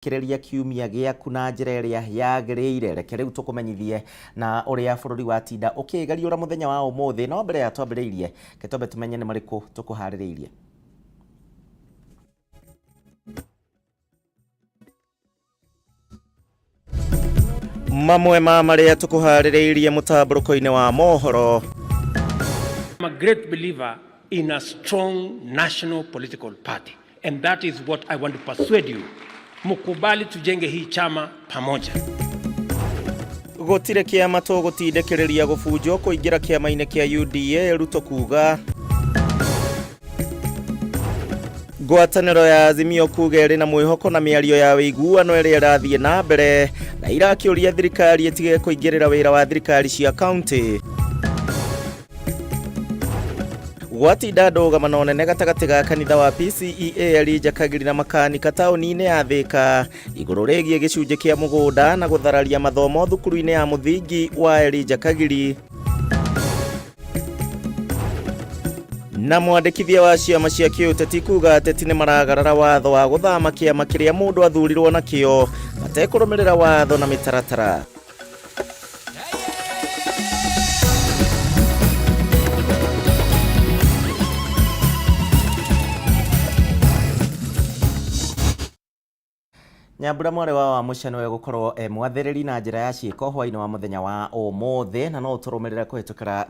kireria kiumia giaku na njira iria yagiriire reke riu tukumenyithie na uria bururi watinda ukigariura muthenya wa umuthi no mbere ya twambiriirie ketombe tumenye ni mariku tukuhaririirie. Mamwe ma maria tukuhaririirie mutamburuko-ini wa Mohoro. I'm a great believer in a strong national political party, and that is what I want to persuade you. Mukubali tujenge hii chama pamoja. Gutire kiama tugutindikiriria gufunjo kuingira kiama-ini kia UDA ruto kuga. Ngwataniro ya Azimio kuga iri na mwihoko na miario ya wiguano iria irathie na mbere na irakiuria thirikari itige kuingirira wira wa thirikari cia county. Gwatinda ndũgama nene gatagati ga kanitha wa PCEA Elijah Kagiri na makanika taũni-inĩ ya Thika igũrũ rĩgiĩ gĩcunjĩ kĩa mũgũnda na gũthararia mathomo thukuru-inĩ ya mũthingi wa Elijah Kagiri. Na mwandĩkithia wa ciama cia kĩũteti kuga ateti nĩ maragarara watho wa gũthama kĩama kĩrĩa mũndũ athurirwo nakĩo matekũrũmĩrĩra watho na mĩtaratara. Nyambura mware wa mucano we gukorwo mwathiriri na njira ya ciiko hwaini wa muthenya wa umuthi na no turumirira kuhitukira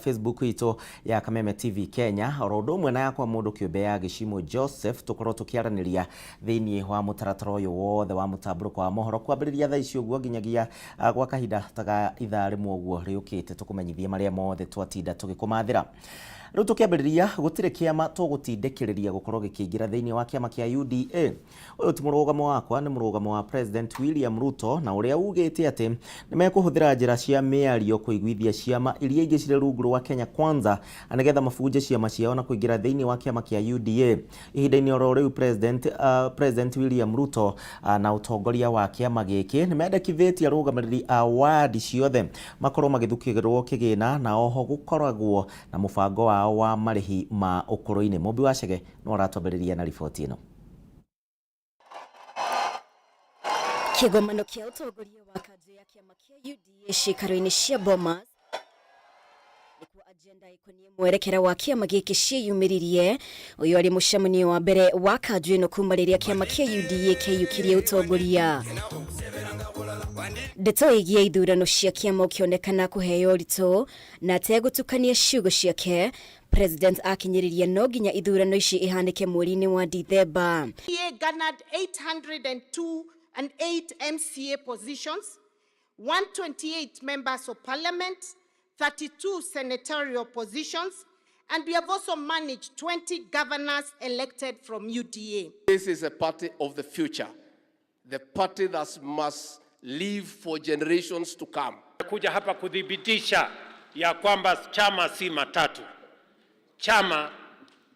Facebook itu ya Kameme TV Kenya orodo mwe na yakwa mundu kiumbe ya Gishimo Joseph tukorwo tukiaraniria thiini wa mutaratara uyu wothe wa mutamburuko wa Mohoro kwambiriria thaa icio guo nginyagia gwa kahinda taga ithaa rimwe guo riukite tukumenyithie maria mothe twatinda tugikumathira. Riu tukiambiriria gutire kiama tugutindikiriria gukorwo gikiingira thiini wa kiama kia UDA. Uyu ti murugamo wakwa ni murugamo wa President William Ruto na uria ugite ati ni mekuhuthira njira cia miario kuiguithia ciama iria ingi cire rungu rwa Kenya Kwanza anigetha mabunje ciama ciao na kuingira thiini wa kiama kia UDA. Ihinda-ini oro riu President William Ruto na utongoria wa kiama giki ni mendekithitie arugamiriri a wadi ciothe makorwo magithukigirwo kigina na oho gukoragwo na mubango wa marihi ma ukuru-ini. Mumbi wa Chege no aratwambiriria na riboti ino. Kigomano kia utongoria wa kanjo ya kiama kia UDA cikaro-ini cia Bomas nikuo agenda ikonie mwerekera wa kiama giki ciiyumiririe uyu ari mucemanio wa mbere wa kanjo ino kuma riria kiama kia UDA kiyukirie utongoria. Ndeto igie ithurano cia kiama ukionekana kuheo rito na tegutukania ciugo ciake, President akinyiriria no nginya ithurano ici ihanike mweri-ini wa Dithemba. UDA garnered 808 MCA positions, 128 members of parliament, 32 senatorial positions, and we have also managed 20 governors elected from UDA. This is a party of the future, the party that must live for generations to come. Kuja hapa kudhibitisha ya kwamba chama si matatu. Chama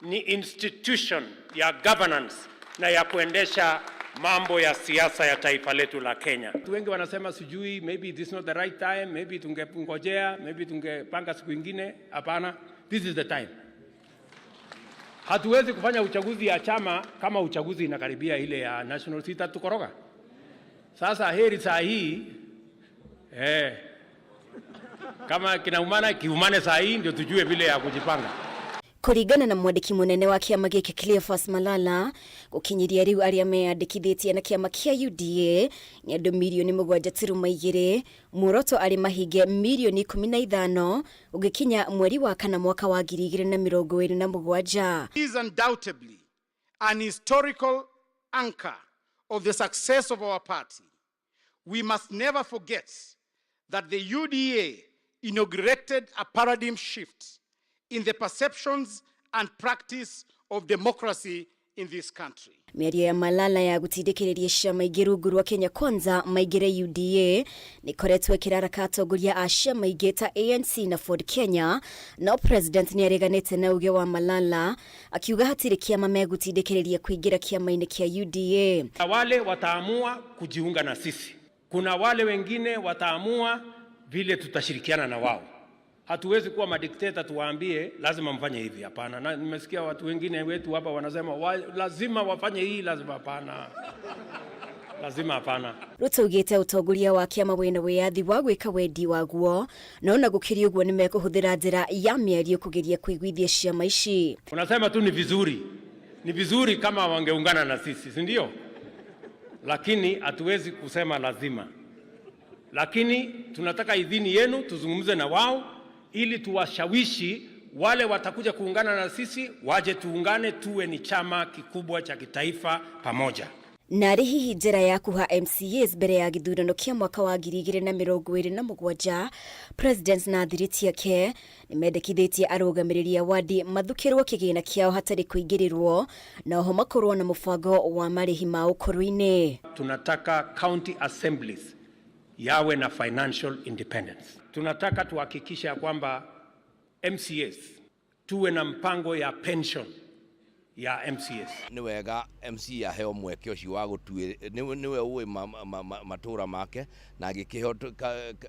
ni institution ya governance na ya kuendesha mambo ya siasa ya taifa letu la Kenya. Watu wengi wanasema sijui, maybe this is not the right time, maybe tungengojea, maybe tungepanga siku nyingine. Hapana, this is the time. Hatuwezi kufanya uchaguzi ya chama kama uchaguzi inakaribia ile ya national sita tukoroga. Sasa heri saa hii kama kinaumana kiumane saa hii ndio tujue vile ya kujipanga. Kuringana na mwandiki munene wa kiama giki Cleophas Malala gukinyiria riu aria meyandikithitie na kiama kia UDA ni andu milioni 7.2 muoroto ari mahinge milioni 15 ugikinya mweri wa kana mwaka wa 2027. Is undoubtedly an historical anchor of the success of our party. We must never forget that the UDA inaugurated a paradigm shift in the perceptions and practice of democracy in this country. Miario ya Malala ya gutindikiriria ciama ingi rungu rwa Kenya Kwanza maigire UDA nikoretwo ikiraraka atongoria a ciama ingi ta ANC na Ford Kenya, no President ni areganite na uge wa Malala akiuga hatiri kiama megutindikiriria kuingira kiama-ini kia UDA. Wale wataamua kujiunga na sisi, kuna wale wengine wataamua vile tutashirikiana na wao. Hatuwezi kuwa madikteta tuwaambie lazima mfanye hivi, hapana. Na nimesikia watu wengine wetu hapa wanasema lazima wafanye hii, lazima, hapana. lazima hapana. Ruto ugite utongoria wa kiama wena wiathi wa gwika wendi waguo no na gukiri uguo nimekuhuthira njira ya miario kugeria kuiguithia ciama ici. Unasema tu ni vizuri kama wangeungana na sisi, si ndio? Lakini hatuwezi kusema lazima. Lakini tunataka idhini yenu, tuzungumze na wao ili tuwashawishi wale watakuja kuungana na sisi waje tuungane, tuwe ni chama kikubwa cha kitaifa pamoja. Na hihi njira ya kuha MCAs mbere ya githurano kia mwaka wa 2027 President na thiriti yake nimendekithitie arũgamĩrĩri a wadi mathukĩrwo kĩgĩna kĩao hatarĩ kũingĩrĩrwo na oho makorwo na mũbango wa marĩhi ma ũkũrũ-inĩ. Tunataka county assemblies yawe na financial independence. Tunataka tuhakikisha ya kwamba MCAs tuwe na mpango ya pension ya MCAs. Ni wega MC aheo mweke ucio wa gutue niwe uwe matura make na agikiheo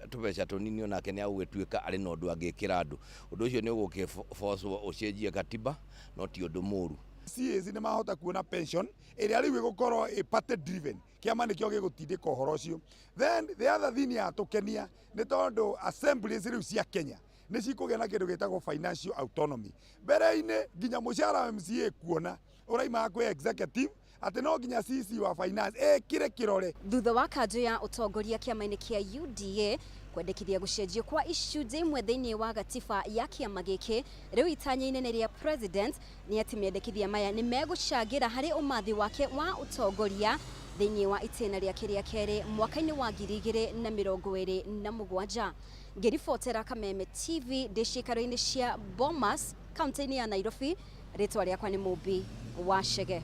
tubeca tunini onake ni agwituika ari na undu angikira andu undu ucio ni ugukiforce ucenjie katiba no ti undu muru. MCAs ni mahota kuona pension ĩrĩa rĩu ĩgũkorwo party driven kĩama nĩkĩo gĩgũtindĩka ũhoro ũcio. Then the other thing ya tũkenia nĩ tondũ assemblies rĩu cia Kenya nĩ cikũgĩa na kĩndũ gĩtagwo financial autonomy. Mbere-inĩ nginya mũcara wa MCA kuona ũraima kwĩ executive atĩ no nginya CC wa finance kire kĩrore. Thutha wa kanjũ ya ũtongoria kĩama-inĩ kĩa UDA kwendekithia gũcenjio kwa icunjĩ imwe thĩinĩ wa gatiba ya kĩama gĩkĩ, rĩu itanya inene rĩa president nĩ atĩ mendekithia maya nĩ megũcangĩra harĩ ũmathi wake wa ũtongoria thĩinĩ wa itĩna rĩake rĩa kerĩ mwaka-inĩ wa 2027. Ngĩribotera Kameme TV ndĩ ciikaro-inĩ cia Bomas, kaunti-inĩ ya Nairobi, rĩtwa rĩakwa nĩ Mũmbi wa Chege.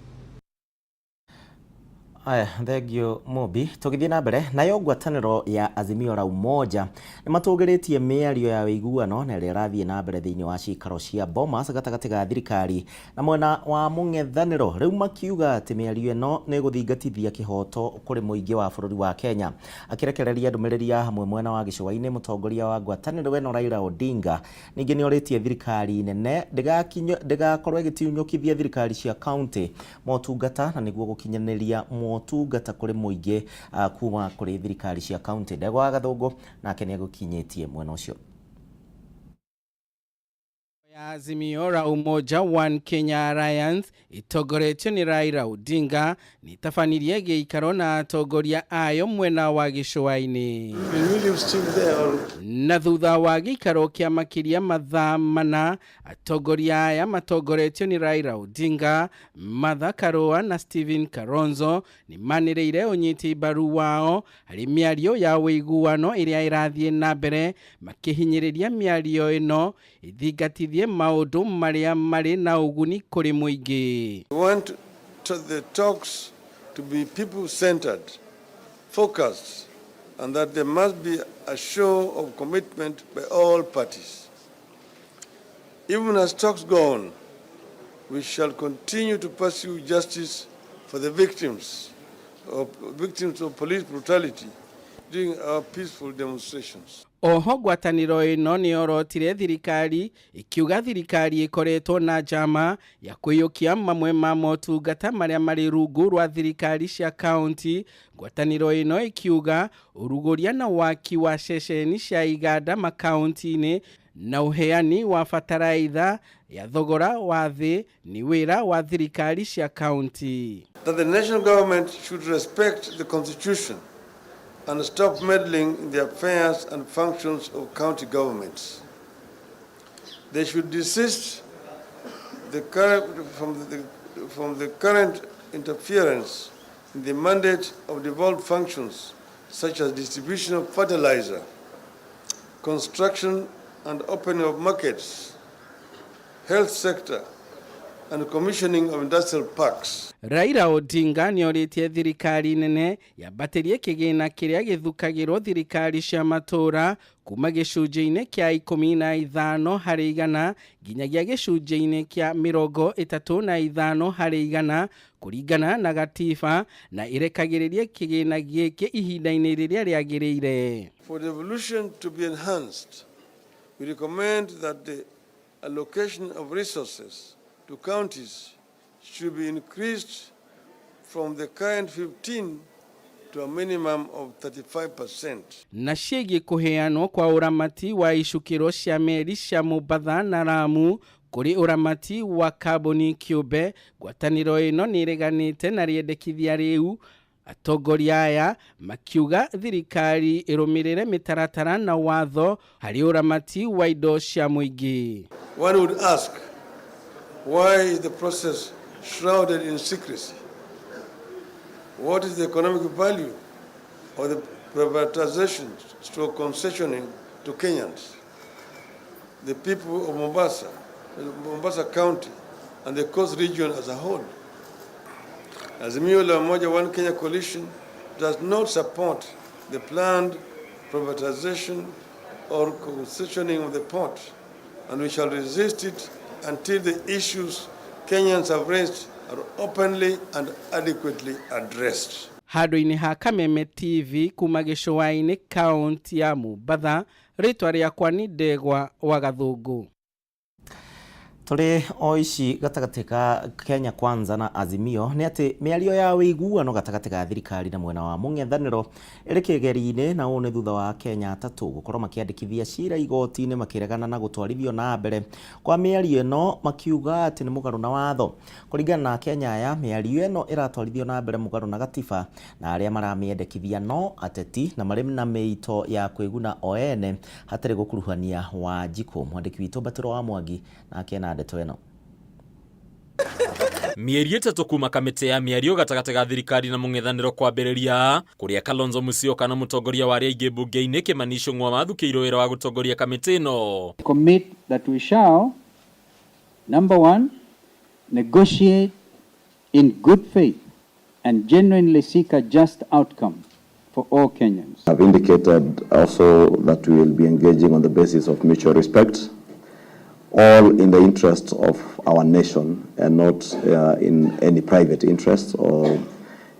Aya, thengio Mobi. Tugithie na mbere nayo ngwatanĩro ya Azimio la Umoja nĩ matũgĩrĩtie mĩario ya ũiguano na ĩrĩa ĩrathiĩ na mbere thĩinĩ wa ciikaro cia Bomas gatagatĩ ga thirikari na mwena wa mũng'ethanĩro, rĩu makiuga atĩ mĩario ĩno nĩ gũthingatithia kĩhoto kũrĩ mũingĩ wa bũrũri wa Kenya. Akĩrekereria ndũmĩrĩri ya hamwe mwena wa gĩcũa-inĩ, mũtongoria wa ngwatanĩro ĩno Raila Odinga ningĩ nĩ orĩtie thirikari nene ndĩgakorwo ĩgĩtinyũkithia thirikari cia kaunti motungata na nĩguo gũkinyanĩria motungata kũrĩ mũingĩ kuma kũrĩ thirikari cia kaunti. Ndegwa wa Gathũngũ nake nĩ agũkinyĩtie mwena ũcio. Azimio la Umoja One Kenya Alliance itogoretio ni Raila Odinga nitafanirie gĩikaro na atongoria ayo mwena wa gĩcũa-inĩ. Na thutha wa gĩikaro kĩa makĩria mathaa mana, atongoria aya matongoretio ni Raila Odinga, Martha Karũa na Stephen Kalonzo ni manĩrĩire ũnyiti mbaru wao harĩ mĩario ya ũiguano ĩrĩa ĩrathiĩ na mbere, makĩhinyĩrĩria mĩario ĩno ithingatithie maũndũ marĩa marĩ na ũguni kũrĩ mũingĩ. We want the talks to be people-centered, focused, and that there must be a show of commitment by all parties. Even as talks go on, we shall continue to pursue justice for the victims of police brutality during our peaceful demonstrations. Oho ngwatanĩro ĩno nĩ orotire thirikari ikiuga thirikari ĩkoretwo na njama ya kwĩyũkia mamwe ma motungata marĩa marĩ rungu rwa thirikari cia kaunti. Ngwatanĩro ĩno ikiuga ũrugũria na waki wa ceceni cia iganda makaunti-inĩ na uheani wa fataraitha ya thogora wa thĩ ni wĩra wa thirikari cia kaunti. That the national government should respect the constitution and stop meddling in the affairs and functions of county governments. They should desist from the current interference in the mandate of devolved functions such as distribution of fertilizer, construction and opening of markets, health sector, and commissioning of industrial parks. Raila Odinga nĩ orĩtie thirikari nene yambatĩrie kĩgĩna kĩrĩa gĩthukagĩrwo thirikari cia matũra kuma gĩcunjĩ-inĩ kĩa 15 harĩ 100 nginyagia gĩcunjĩ-inĩ kĩa 35 harĩ 100 kũringana na gatiba, na irekagĩrĩrie kĩgĩna gĩkĩ ihinda-inĩ rĩrĩa rĩagĩrĩire. For the evolution to be enhanced, we recommend that the allocation of resources to counties should be increased from the current 15 to a minimum of 35%. Na ciĩgiĩ kũheanwo kwa ũramati wa icukĩro cia meri cia Mombatha na Lamu kũrĩ ũramati wa kaboni kĩũmbe, ngwatanĩro ĩno nĩ ĩreganĩte na rĩendekithia rĩu. Atongoria aya makiuga thirikari ĩrũmĩrĩre mĩtaratara na watho harĩ ũramati wa indo cia mũingĩ. One would ask, why is the process shrouded in secrecy? What is the economic value of the privatization stroke concessioning to Kenyans, the people of Mombasa County, and the coast region as a whole? Azimio la Umoja One Kenya coalition does not support the planned privatization or concessioning of the port, and we shall resist it until the issues Kenyans have raised are openly and adequately addressed. Handũ-inĩ ha Kameme TV kuma gĩcũa-inĩ kaunti ya Mombatha, rĩtwa rĩakwa nĩ Ndegwa wa Gathũngũ. Tũrĩ o ici gatagatĩ ka Kenya Kwanza na Azimio nĩ atĩ mĩario ya ũiguano gatagatĩ ka thirikari na mwena wa mũng'ethanĩro ĩrĩ kĩgeri-inĩ, na ũũ nĩ thutha wa Kenya atatũ gũkorwo makĩandĩkithia cira igoti-inĩ makĩregana na gũtwarithio na mbere kwa mĩario ĩno, makiuga atĩ nĩ mũgarũ na watho. Kũringana na Kenya aya, mĩario ĩno ĩratwarithio na mbere mũgarũ na gatiba, na arĩa maramĩendekithia no ateti na marĩ na mĩito ya kwĩguna o ene hatarĩ gũkuruhania Wanjikũ. Mwandĩki witũ Batũro wa Mwangi nake na ndeto ĩno. Mĩeri ĩtatũ kuma kamĩtĩ ya mĩario gatagatĩ ga thirikari na mũng'ethanĩro kwambĩrĩria, kũrĩa Kalonzo Musyoka na mũtongoria wa arĩa aingĩ mbunge-inĩ Kimani Ichung'wa mathukĩirwo wĩra wa gũtongoria kamĩtĩ ĩno. Commit that we shall, number one, negotiate in good faith and genuinely seek a just outcome for all Kenyans. I've indicated also that we will be engaging on the basis of mutual respect, all in the interests of our nation and not in any private interests or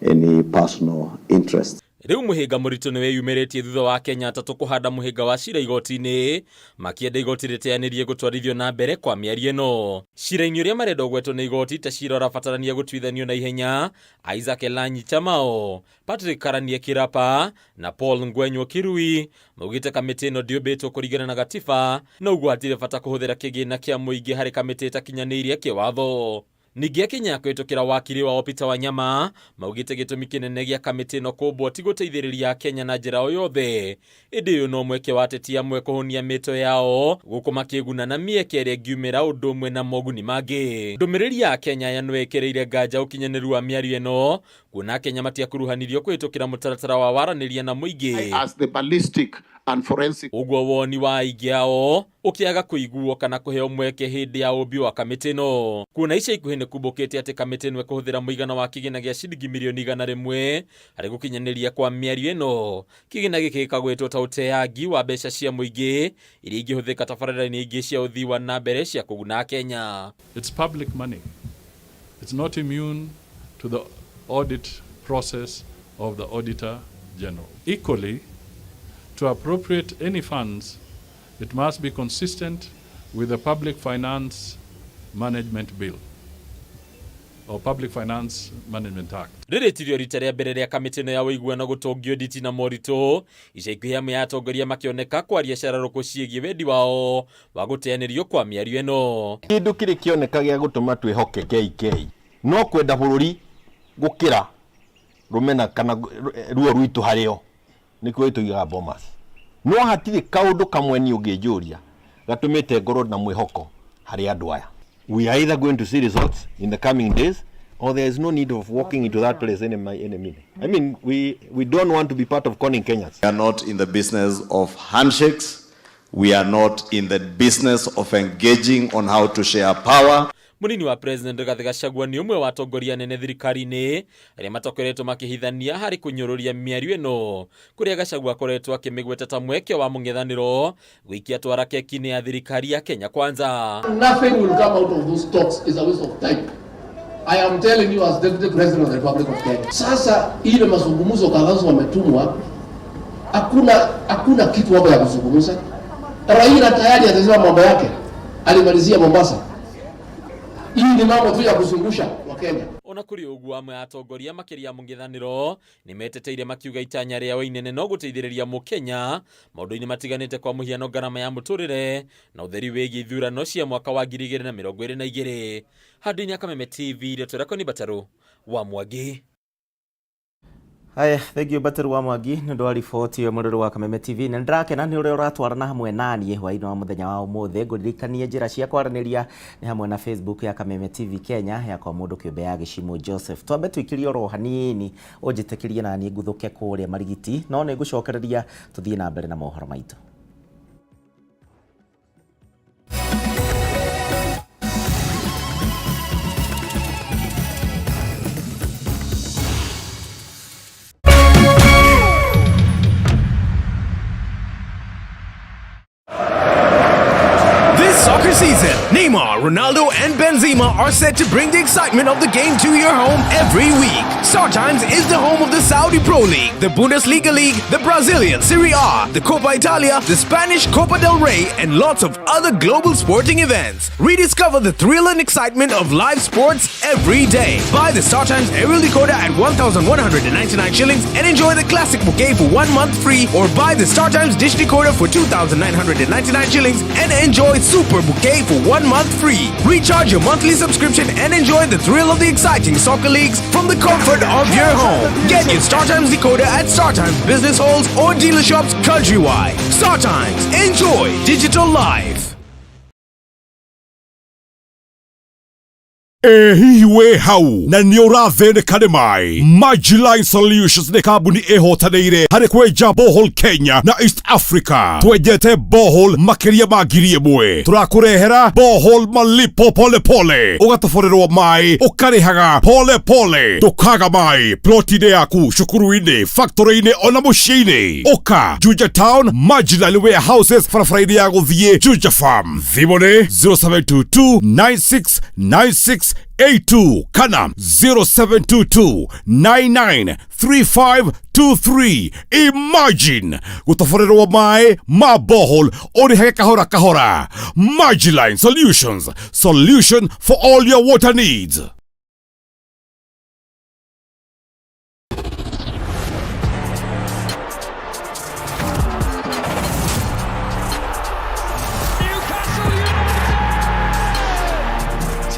any personal interests. Rĩu mũhĩnga mũritũ nĩ weyumĩrĩtie thutha wa Kenya atatũ kũhanda mũhĩnga wa cira igoti-inĩ, makĩenda igoti rĩteanĩrie gũtwarithio na mbere kwa mĩario ĩno. Cira-inĩ ũrĩa marenda ũgwetwo nĩ igoti ta cira ũrabatarania gũtuithanio na ihenya, Isaac Elanyi Chamao, Patrick Karanie Kirapa na Paul Ngwenyo Kirui maugĩte kamĩtĩ ĩno ndĩũmbĩtwo kũringana na gatiba, na ũguo hatirĩ bata kũhũthĩra kĩgĩna kĩa mũingĩ harĩ kamĩtĩ ĩtakinyanĩirie kĩwatho. Ningĩ Kenya kwĩtũkĩra wakiri wa Peter Wanyama maugĩte gĩtũmi kĩnene gĩa kamĩtĩ ĩno kũmbwo ti gũteithĩrĩria Kenya na njĩra o yothe, ĩndĩ ũyũ no mweke wa ateti amwe kũhonia mĩto yao gũkũ makĩguna na mĩeke ĩrĩa ĩngiumĩra ũndũ ũmwe na moguni mangĩ. Ndũmĩrĩri ya Kenya ya nĩ ĩkĩrĩire nganja ũkinyanĩru wa mĩario ĩno, kuona Kenya matiakuruhanirio kwĩtũkĩra mũtaratara wa waranĩria na mũingĩ. As the ballistic and forensic. Ũguo woni wa aingĩ ao ũkĩaga kũiguo kana kũheo mweke hĩndĩ ya ũmbi wa kamĩtĩ ĩno. Kuona ica ikuhĩ nĩ kumbũkĩte atĩ kamĩtĩ ĩno ĩkũhũthĩra mũigana wa kĩgĩna gĩa ciringi mirioni 100 harĩ gũkinyanĩria kwa mĩario ĩno. Kĩgĩna gĩkĩ gĩkagwĩtwo ta ũteangi wa mbeca cia mũingĩ iria ingĩhũthĩka tabarĩra-inĩ ingĩ cia ũthii wa na mbere cia kũguna Kenya. It's public money. It's not immune to the audit process of the Auditor General. Equally, to appropriate any funds, it must be consistent with the Public Finance Management Bill or Public Finance Management Act. Rĩrĩtirio rita rĩa mbere rĩa kamĩtĩ ĩno ya ũiguano gũtongio nditi na moritũ, ica ikuhĩ amwe ya atongoria makĩoneka kwaria cararũkũ ciĩgiĩ wendi wao wa gũteanĩrio kwa mĩario ĩno. Kĩndũ kĩrĩ kĩoneka gĩa gũtũma twĩhoke KK no kwenda bũrũri gũkĩra rũmena kana ruo rwitũ harĩo nĩkuo ĩtũigaga Bomas. No hatirĩ kaũndũ kamwe ni ũngĩnjũria gatũmĩte ngoro na mwĩhoko harĩ andũ aya. We are either going to see results in the coming days or there is no need of walking into that place any minute. I mean, we don't want to be part of conning Kenyans. We are not in the business of handshakes. We are not in the business of engaging on how to share power. Munini wa President Rigathi Gachagua ni umwe wa atongoria nene thirikari-inĩ arĩa matokoretwo makĩhithania harĩ kũnyũrũria mĩario ĩno, kũrĩa Gachagua akoretwo akĩmĩgweta ta mweke wa mũng'ethanĩro gũikia twara keki-inĩ ya thirikari ya Kenya Kwanza. Nothing will come out of those talks is a waste of time. I am telling you as Deputy President of the Republic of Kenya. Sasa ile mazungumzo kadhaa wametumwa, hakuna kitu hapo ya kuzungumza. Raila tayari atasema mambo yake. Alimalizia Mombasa. Hii ni mambo tu ya kuzungusha wa Kenya. Ona kuri uguo amwe atongoria makiria mungithaniro ni meteteire makiuga itanya riao inene no guteithiriria mukenya maundu-ini matiganite kwa muhiano ngarama ya muturire na utheri wigi ithurano cia mwaka wa 2022. Handũ-inĩ Kameme TV irio twĩra ni Bataru wa Mwangi. Haya, thank you Bataru wa Mwangi nĩ ũndũ wa riboti yo mũrũrũ wa Kameme TV. Na ndĩrakena nĩ ũrĩa ũratwarana hamwe naniĩ hwaĩ-inĩ wa mũthenya wa ũmũthĩ. Ngũririkanie njĩra cia kwaranĩria nĩ hamwe na Facebook ya Kameme TV Kenya ya kwa mũndũ kĩũmbe ya Gĩcimo Joseph. Twambe tũikirie oro hanini ũnjĩtĩkĩrie na niĩ nguthũke kũrĩa Marigiti, no nĩ ngũcokereria tũthiĩ na mbere na mohoro maitũ. Season. Neymar, Ronaldo, and Benzema are set to bring the excitement of the game to your home every week. StarTimes is the home of the Saudi Pro League, the Bundesliga League, the Brazilian Serie A, the Copa Italia, the Spanish Copa del Rey, and lots of other global sporting events. Rediscover the thrill and excitement of live sports every day. Buy the StarTimes aerial decoder at 1,199 shillings and enjoy the classic bouquet for 1 month free, or buy the StarTimes dish decoder for 2,999 shillings and enjoy Super Bouquet for 1 month free. Recharge your monthly subscription and enjoy the thrill of the exciting soccer leagues from the comfort of your home. Get your StarTimes decoder at StarTimes business halls or dealer shops countrywide. StarTimes. Enjoy digital life. Hihi we hau na ni ũrathĩnĩka nĩ maĩ. Magiline Solutions nĩ kambuni ĩhotanĩire harĩ kwenja bohol Kenya na East Africa. Twenjete bohol makĩria ma 1,000. Tũrakũrehera bohol malipo pole pole. Ũgatoborerwo maĩ ũkarĩhaga pole pole. Ndũkaga maĩ ploti-inĩ yaku, cukuru-inĩ, factory-inĩ ona mũciĩ-inĩ. Ũka Juja Town Magiline Warehouses barabara-inĩ ya gũthiĩ Juja Farm. Thimũ nĩ 07229696 A2 kana 0722993523. Imagine gutaforerwo maĩ ma bohol ũrĩhage kahora kahora. Magiline Solutions, solution for all your water needs.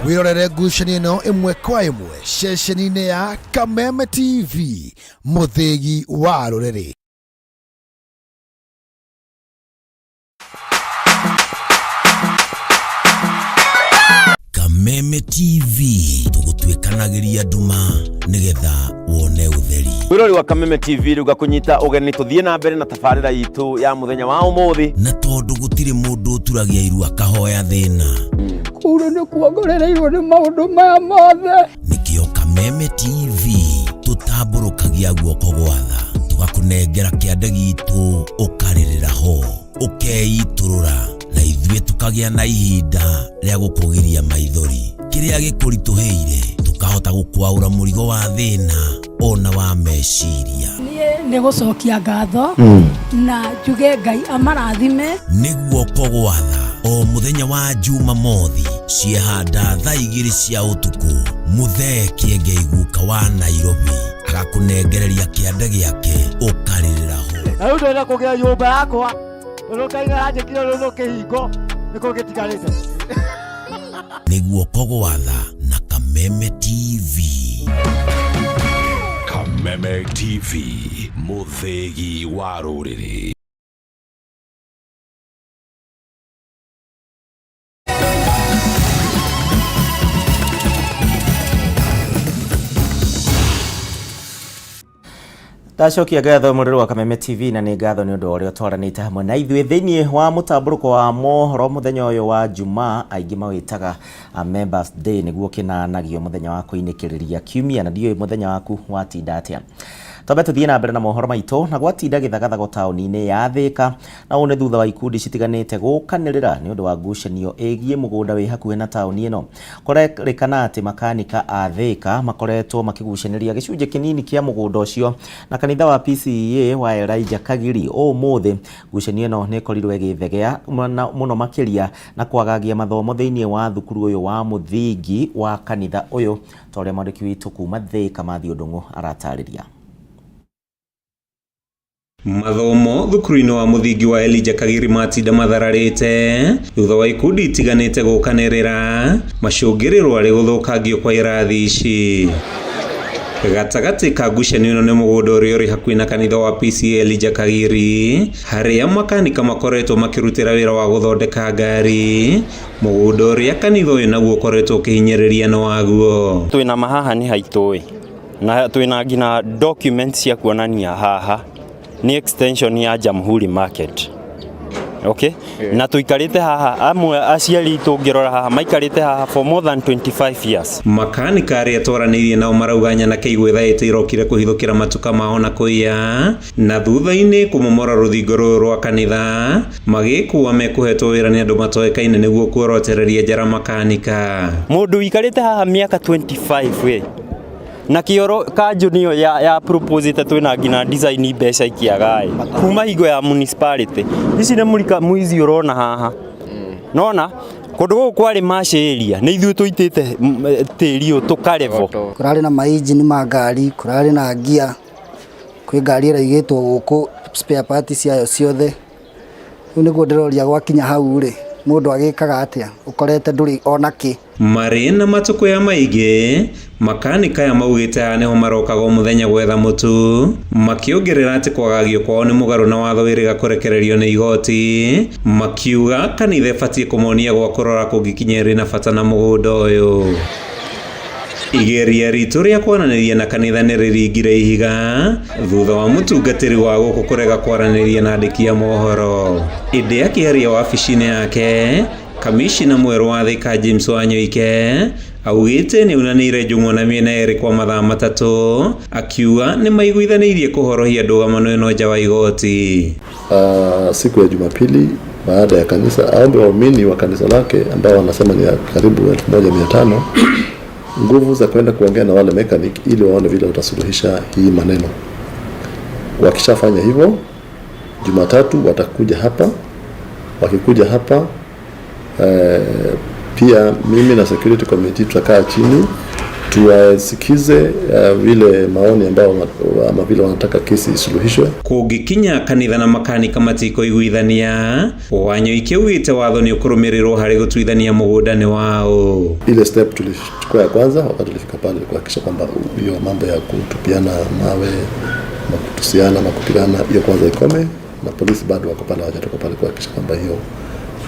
Wirorere ngucanio ĩno ĩmwe kwa ĩmwe ceceni-inĩ ya Kameme TV, mũthĩgi wa rũrĩrĩ. Kameme TV tũgũtuĩkanagĩria nduma nĩgetha wone ũtheri. Wirori wa Kameme TV ruga kunyita ũgeni tũthiĩ na mbere na tabarĩra itũ ya mũthenya wa ũmũthĩ. Na tondũ gũtirĩ mũndũ ũturagia iru akahoya thĩna. Kũrũ nĩ kuongerereirwo nĩ maũndũ maya mothe. Nĩkĩo Kameme TV tũtambũrũkagia guoko gwa tha, tũgakũnengera kĩande gitũ ũkarĩrĩra ho, ũkeitũrũra na ithuĩ tũkagĩa na ihinda rĩa gũkũgiria maithori. Kĩrĩa gĩkũritũhĩire tũkahota gũkwaũra mũrigo wa thĩna ona wa meciria. Niĩ nĩ gũcokia ngatho na njuge Ngai amarathime. Nĩ guoko gwa tha o mũthenya wa Jumamothi ciehanda thaa 2 cia ũtukũ. Muthee Kĩengei guka wa Nairobi agakũnengereria kĩande gĩake ũkarĩrĩra ho. Na rĩu ndĩrenda kũgĩa nyũmba yakwa, tondũ Ngai aranjĩkire rũrũ kĩhingo nĩkũ gĩtigarĩte. Nĩ guoko gwa tha na Kameme TV. Kameme TV, mũthĩgi wa rũrĩrĩ. Tacokia ngatho mũrũrũ wa Kameme TV na nĩ ngatho nĩ ũndũ wa ũrĩa twaranĩte hamwe na ithuĩ thĩinĩ wa mũtamburuko wa mohoro mũthenya ũyũ wa Jumaa. Aingĩ mawĩtaga Members Day nĩguo kĩnanagio mũthenya wa kũinĩkĩrĩria kiumia, na ndiũĩ mũthenya waku watinda atĩa. Tobe tuthie na mbere na mohoro maito na gwatinda githagathago taoni-ini ya Thika na one thutha wa ikundi citiganite gukanirira ni undu wa ngucanio egie mugunda wi hakuhe na taoni ino. Kurekana ati makanika a Thika makoretwo makigucaniria gicunje kinini kia mugunda ucio na kanitha wa PCA wa Elijah Kagiri umuthi ngucanio ino ni korirwe githegea muno makiria na kwagagia mathomo thiini wa thukuru uyu wa muthingi wa kanitha uyu tore mwandiki witu kuma Thika Mathio Ndungu aratariria. Mathomo thukuru-ini wa muthingi wa Elijah Kagiri matinda mathararite thutha wa ikundi itiganite gukanirira macungiriro ari guthukangio kwa irathi ici. Gatagati ka ngucanio ino ni mugunda uria uri hakuhi na kanitha wa PCA Elijah Kagiri haria makanika makoretwo makirutira wira wa guthondeka ngari mugunda uria kanitha uyu naguo ukoretwo ukihinyiriria no waguo. Twina mahaha ni haitoi na twina ngina documents cia kuonania haha ni extension ya Jamhuri Market. Okay? Na tuikarite haha amwe aciari tungirora haha maikarite haha for more than 25 years. Makanika aria twaranirie nao marauganya na keigwetha itirokire kuhithukira matuka mao na kuiya na thutha-ini kumomora ruthingo ruru rwa kanitha magikuwa mekuhetwo wira ni andu matoekaine niguo kuorotereria njara makanika. Mundu ikarite haha miaka 25 we na kioro kanju niyo ya proposite twina ngina design mbeca ikiagae kuma higo ya municipality ici ne mulika muizi urona haha nona kundu guku kwari masheria ni ithu tuitite tiri tukarevo kurari na maengine ma ngari kurari na gia kwi ngari ira igitwo guku spare parts ciayo ciothe ni gudiroria gwakinya hau ri mundu agikaga atia ukorete nduri onaki mari na matuko ya maige makanika ya maugite aneho marokaga muthenya gwetha mutu makiongerera ati kwagagio kwao ni mugaru na watho wiriga kurekererio ni igoti makiuga kanitha batie kumonia gwa kurora kungikinyeri na bata na mugunda uyu. Igeria ritu ria kwaraniria na kanitha ni riringire ihiga thutha wa mutungatiri wa guku kurega kwaraniria na andiki ya mohoro. Inde akiaria wabici-ini yake kamishina mweru wa Thika James Wanyoike augite ni unanire njung'wa na miena eri kwa mathaa matatu akiuga ni maiguithanirie kuhorohia ndũgamano ĩno nja wa igoti. Siku ya Jumapili baada ya kanisa aombe waumini wa kanisa lake ambao wanasema ni karibu 1500 nguvu za kwenda kuongea na wale mechanic ili waone vile utasuluhisha hii maneno. Wakishafanya hivyo Jumatatu watakuja hapa. Wakikuja hapa pia mimi na security committee tutakaa chini tuwasikize vile maoni ambao ama vile wanataka kesi isuluhishwe. Kugikinya kanitha na makanika matiko iguithania Wanyoike ugite watho ni ukurumirirwo hari gutuithania mugundani wao. Ile step tulichukua ya kwanza wakati tulifika pale kuhakikisha kwamba hiyo mambo ya kutupiana mawe na kutusiana na kupigana hiyo kwanza ikome, na polisi bado wako pale hawajatoka pale kuhakikisha kwamba hiyo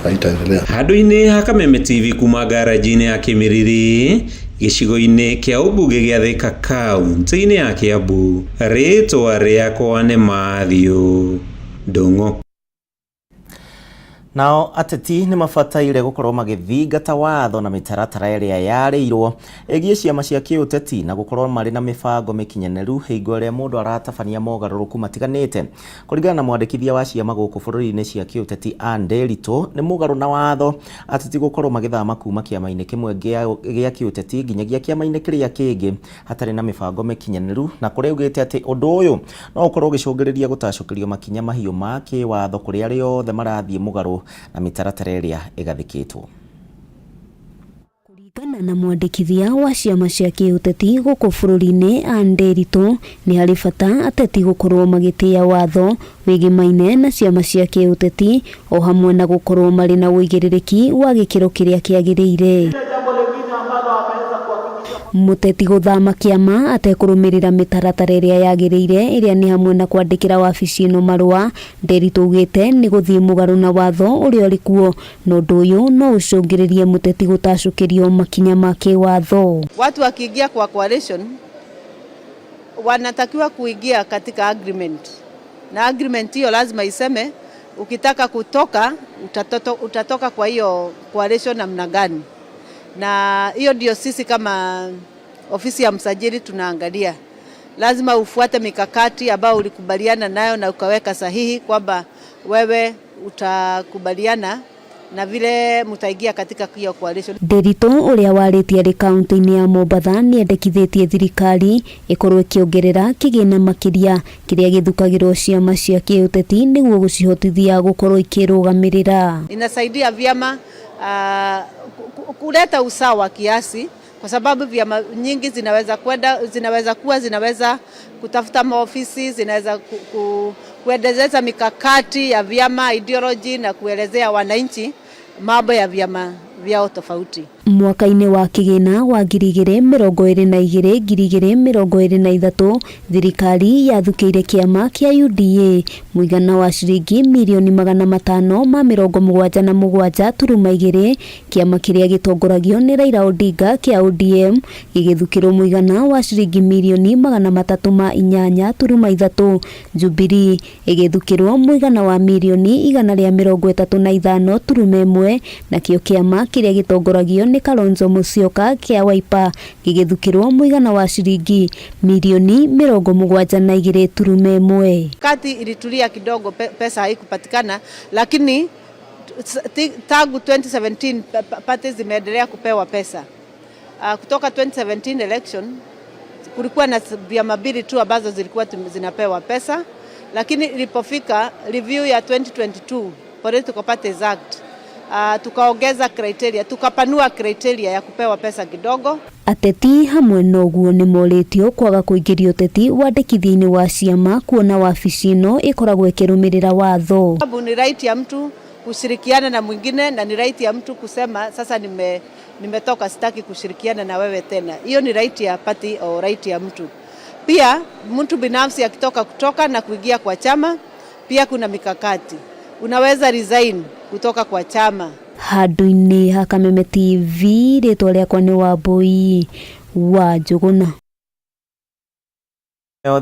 haitaendelea. Handu-ini ha Kameme TV kuma garaji-ini ya Kimiriri gicigo-ini kia ubunge gia Thika kaunti-ini ya Kiambu. Ritwa riakwa ni Mathio Ndungu. Nao ateti ni mabataire gukorwo magithingata watho na mitaratara iria yarĩirwo egie ciama cia kiuteti na gukorwo mari na mibango mikinyaneru hingo ria mundu aratabania mogaruruku matiganite. Kuringana na mwandikithia wa ciama guku bururi-ini cia kiuteti Anderito ni mugaru na watho ateti gukorwo magithama kuma kiama-ini kimwe gia kiuteti nginyagia kiama-ini kiria kingi hatari na mibango mikinyaneru, na kuria ugite ati undu uyu no ukorwo gicungiriria gutacukirio makinya mahiu ma kiwatho kuria riothe marathie mugaru na mitaratara iria igathikitwo. Kuringana na mwandikithia wa ciama cia kiuteti guku bururi-ini Anderito ni hari bata ateti gukorwo magitia watho wigimaine na ciama cia kiuteti o hamwe na gukorwo mari na uigiririki wa gikiro kiria kiagiriire. Muteti guthama kiama atekurumirira mitaratara iria yagiriire iria ni hamwe na kwandikira wabici ino marua. Nderitu ugite ni guthie mugaru na watho uria uri kuo no ndu uyu no ucungiririe muteti gutacukirio makinya ma kiwatho. Watu wakiingia kwa coalition wanatakiwa kuingia katika agreement, na agreement hiyo lazima iseme ukitaka kutoka utatoka kwa hiyo coalition namna gani. Na hiyo ndio sisi kama ofisi ya msajili tunaangalia. lazima ufuate mikakati ambayo ulikubaliana nayo na ukaweka sahihi kwamba wewe utakubaliana na vile mutaingia katika hiyo coalition. Nderito uria waritie ri kaunti-ini ya Mombatha ni endekithitie thirikari ikorwo ikiongerera kigina makiria kiria githukagirwo ciama cia kiuteti niguo gucihotithia gukorwo ikirugamirira. Inasaidia vyama kuleta usawa kiasi, kwa sababu vyama nyingi zinaweza kutafuta maofisi, zinaweza kuendeleza mikakati ya vyama, ideology na kuelezea wananchi mambo ya vyama vyao tofauti. Mwaka-ini wa kigina wa 2022-2023 thirikari yathukiire kiama kia UDA muigana wa ciringi mirioni 577.2 kiama kiria gitongoragio ni Raila Odinga kia ODM gigithukirwo muigana wa ciringi mirioni 308.3. Jubilee igithukirwo muigana wa mirioni 135.1 na kio kiama kiria gitongoragio ni Kalonzo Musyoka kia Wiper gigithukirwo muigana wa ciringi mirioni 72.1. Kati ilitulia kidogo, pesa haikupatikana, lakini tangu 2017 parties zimeendelea kupewa pesa. Kutoka 2017 election kulikuwa na vyama mbili tu ambazo zilikuwa zinapewa pesa, lakini ilipofika review ya 2022 Political Parties Act tukaongeza criteria, tukapanua criteria ya kupewa pesa kidogo. Ateti hamwe noguo ni moritio kwaga kuingiria uteti wandikithia-ini wa ciama kuona wabici ino ikoragwo ikirumirira watho. Sababu ni right ya mtu kushirikiana na mwingine na ni right ya mtu kusema sasa nimetoka, sitaki kushirikiana na wewe tena. Hiyo ni right ya party au right ya mtu. Pia mtu binafsi kutoka na kuingia kwa chama, pia kuna mikakati. Unaweza resign kutoka kwa chama. Handu-ini ha Kameme TV, ritwa riakwa ni Wambui wa Njuguna.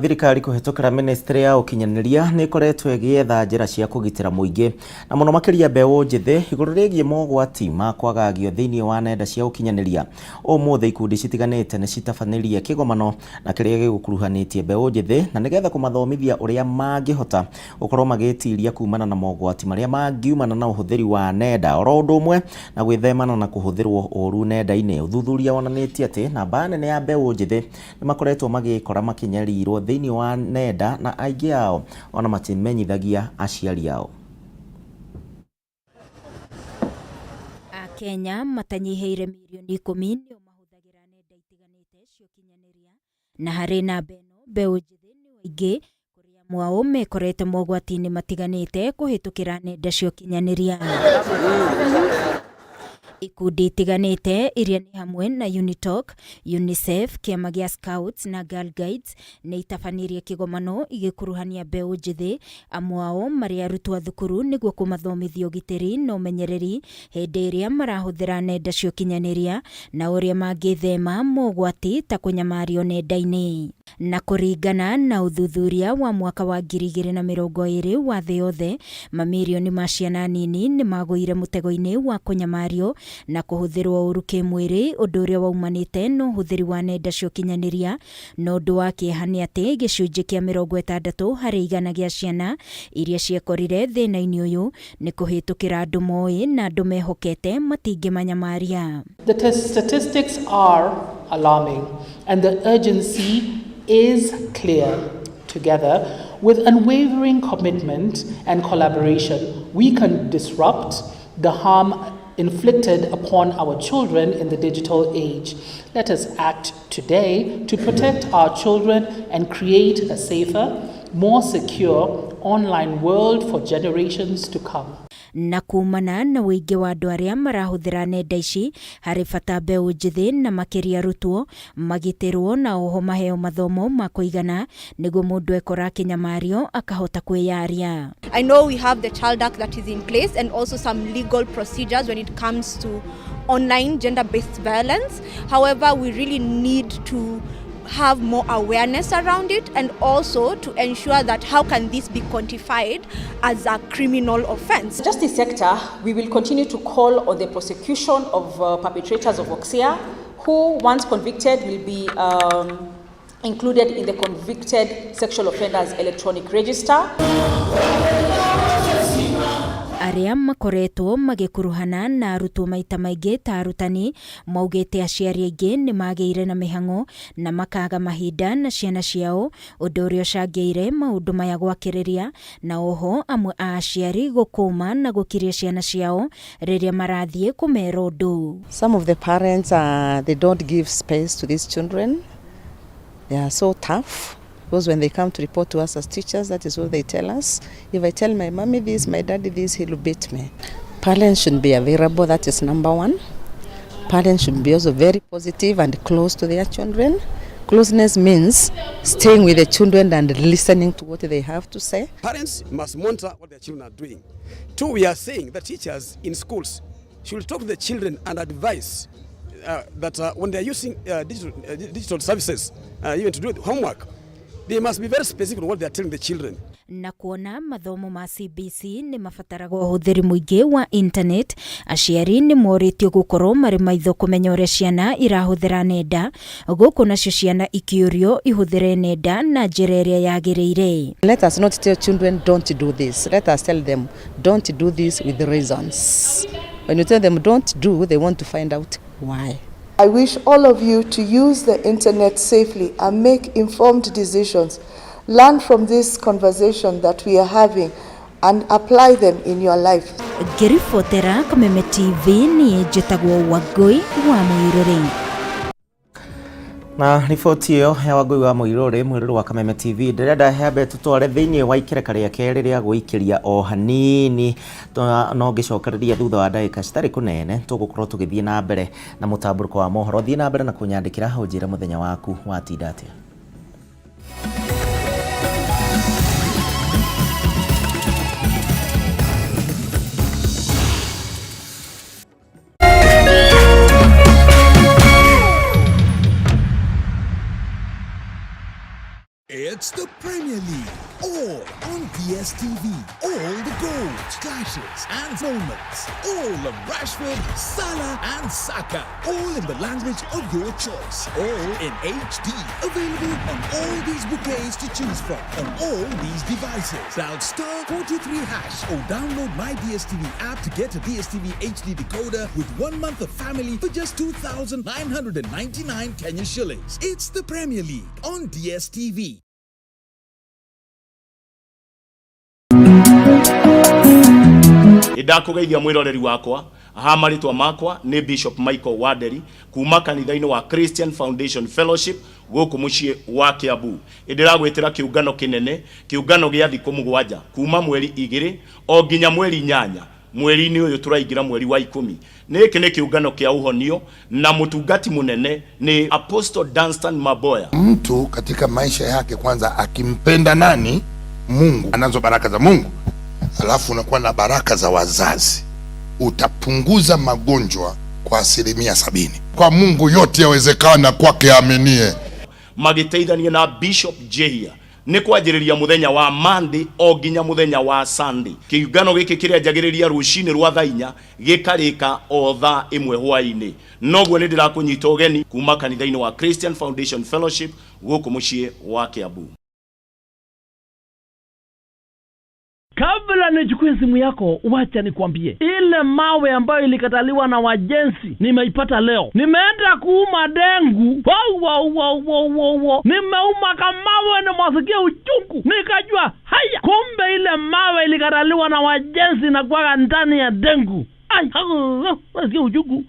Thirikari kuhetũkĩra ministry ya ũkinyanĩria nĩ ĩkoretwo ĩgĩetha njĩra cia kũgitĩra mũingĩ na mũno makĩria mbeũ njĩthĩ igũrũ rĩgiĩ mogwati ma kwagagio thĩinĩ wa nenda cia ũkinyanĩria. Ũmũthĩ ikundi citiganĩte nĩ citabanĩrie kĩgomano na kĩrĩa gĩgũkuruhanĩtie mbeũ njĩthĩ na nĩgetha kũmathomithia ũrĩa mangĩhota gũkorwo magĩtiria kumana na mogwati marĩa mangiumana na ũhũthĩri wa nenda, oro ũndũ ũmwe na gwĩthemana na kũhũthĩrwo ũũru nenda-inĩ. Ũthuthuria wonanĩtie atĩ namba nene ya mbeũ njĩthĩ nĩ makoretwo magĩkora makinyĩrirwo thĩinĩ wa nenda na aingĩ ao ona matimenyithagia aciari ao. Akenya matanyiheire mirioni 10 nĩo mahũthagĩra nenda itiganĩte cia ũkinyanĩria, na harĩ namba ĩno mbeũ njĩthĩ nĩ waingĩ kũrĩa amwe ao mekorete mogwati-inĩ matiganĩte kũhĩtũkĩra nenda cia ũkinyanĩria. Ikundi itiganĩte iria ni hamwe na Unitalk, UNICEF, kĩama gĩa Scouts na Girl Guides nĩ itabanirie kĩgomano igĩkuruhania mbeũ njĩthĩ, amwe ao marĩ arutwo thukuru nĩguo kũmathomithia ũgitĩri na ũmenyereri hĩndĩ ĩrĩa marahũthĩra nenda cia ũkinyanĩria na ũrĩa mangĩthema mogwati ta kũnyamario nenda-inĩ. Na kũringana na ũthuthuria wa mwaka wa 2020 wa thĩ yothe, mamirioni ma ciana nini nĩ magũire mũtego-inĩ wa kũnyamario na kuhũthĩrwo ũru kĩmwĩrĩ, ũndũ ũrĩa waumanĩte na ũhũthĩri wa nenda cia ũkinyanĩria. Na ũndũ wa kĩeha nĩ atĩ gĩcunjĩ kĩa 60 harĩ igana gĩa ciana iria ciekorire thĩna-inĩ ũyũ nĩ kũhĩtũkĩra andũ moĩ na andũ mehokete matingĩmanyamaria. The statistics are alarming and the urgency is clear. Together, with unwavering commitment and collaboration, we can disrupt the harm inflicted upon our children in the digital age. Let us act today to protect our children and create a safer, more secure online world for generations to come. Na kumana na wĩingĩ wa andũ arĩa marahũthĩra nenda ici, harĩ bata mbeũ njĩthĩ na makĩria arutwo magitĩrwo na oho maheo mathomo ma kũigana nĩguo mũndũ ekora kĩnyamario akahota kwĩyaria. I know we have the Child Act that is in place and also some legal procedures when it comes to online gender-based violence. However, we really need to have more awareness around it and also to ensure that how can this be quantified as a criminal offense. In the justice sector, we will continue to call on the prosecution of perpetrators of OXIA, who once convicted will be included in the convicted sexual offenders electronic register. Aria makoretwo magikuruhana na arutwo maita maingĩ ta arutani maugĩte aciari aingĩ nĩ magĩire na mĩhang'o na makaga mahinda na ciana ciao, ũndũ ũrĩa ũcangĩire maũndũ maya gwakĩrĩria, na oho amwe a aciari gũkũma na gũkiria ciana ciao rĩrĩa marathiĩ kũmera ũndũ. Some of the parents they don't give space to these children. They are so tough. Because when they come to report to us as teachers, that is what they tell us. If I tell my mommy this, my daddy this, he'll beat me. Parents should be available, that is number one. Parents should be also very positive and close to their children. Closeness means staying with the children and listening to what they have to say. Parents must monitor what their children are doing. Two, we are saying that teachers in schools should talk to the children and advise that when they are using digital services, even to do homework, they must be very specific on what they are telling the children. Na kuona mathomo ma CBC nĩ mabataraga ũhũthĩri mũingĩ wa internet, aciari nĩ moritio gũkorwo marĩ maitho kũmenya ũrĩa ciana irahũthĩra nenda, gũkũ nacio ciana ikĩũrio ihũthĩre nenda na njĩra ĩrĩa yagĩrĩire. Let us not tell children don't do this. Let us tell them don't do this with reasons. When you tell them don't do, they want to find out why. I wish all of you to use the internet safely and make informed decisions. Learn from this conversation that we are having and apply them in your life. Ngĩribotera Kameme TV niĩ njĩtagwo Wangui wa Mũirũrĩ. Na riboti ĩyo ya Wangui wa Mũirũrĩ, mwĩrĩrĩ wa Kameme TV, ndĩrenda hembe tũtware thĩinĩ wa ikereka rĩa kerĩ rĩa gũikĩria o hanini, no ngĩcokereria thutha wa ndagĩka citarĩ kũnene tũgũkorwo tũgĩthiĩ na mbere na mũtamburuko wa mohoro. Thiĩ na mbere na kũnyandĩkĩra ũnjĩre mũthenya waku watinda atĩa. It's the Premier League, all on DSTV. All the goals, clashes and moments. All of Rashford, Salah and Saka. All in the language of your choice. All in HD. Available on all these bouquets to choose from. On all these devices. Dial *43# or download my DSTV app to get a DSTV HD decoder with 1 month of family for just 2,999 Kenya shillings. It's the Premier League on DSTV. Ndakugeithia mwiroreri wakwa, aha maritwa makwa ni Bishop Michael Waderi kuma kanitha-inĩ wa Christian Foundation Fellowship gũkũ mũciĩ wa Kiambu. Ndiragwĩtĩra kĩũngano kĩnene, kĩũngano gĩa thikũ 7 kuma mweri 2 o nginya mweri 8. Mweri-inĩ ũyũ tũraingĩra mweri wa 10. Nĩkĩ nĩ kĩũngano kĩa ũhonio na mũtungati munene ni Apostle Dunstan Maboya. Mtu katika maisha yake kwanza akimpenda nani? Mungu. Anazo baraka za Mungu. Alafu unakuwa na baraka za wazazi. Utapunguza magonjwa kwa 70%. Kwa Mungu yote yawezekana kwake aminie. Magĩteithania na Bishop Jehia nĩ kwanjĩrĩria muthenya wa Monday o nginya muthenya wa Sunday. Kĩũngano gĩkĩ kĩrĩa njagĩrĩria rũcinĩ rwa thaa 4 gĩkarĩka o thaa 1 hwaĩ-inĩ. Noguo nĩ ndĩrakũnyita ũgeni kuma kanitha-inĩ wa Christian Foundation Fellowship gũkũ mũciĩ wa Kiambu. Kabla nichukue simu yako, wacha nikwambie. Ile mawe ambayo ilikataliwa na wajenzi, nimeipata leo. Nimeenda kuuma dengu. Nimeuma kamawe na mwasikia uchungu. Nikajua, haya, kumbe ile mawe ilikataliwa na wajenzi na kwa ndani ya dengu. Ai, mwasikia uchungu.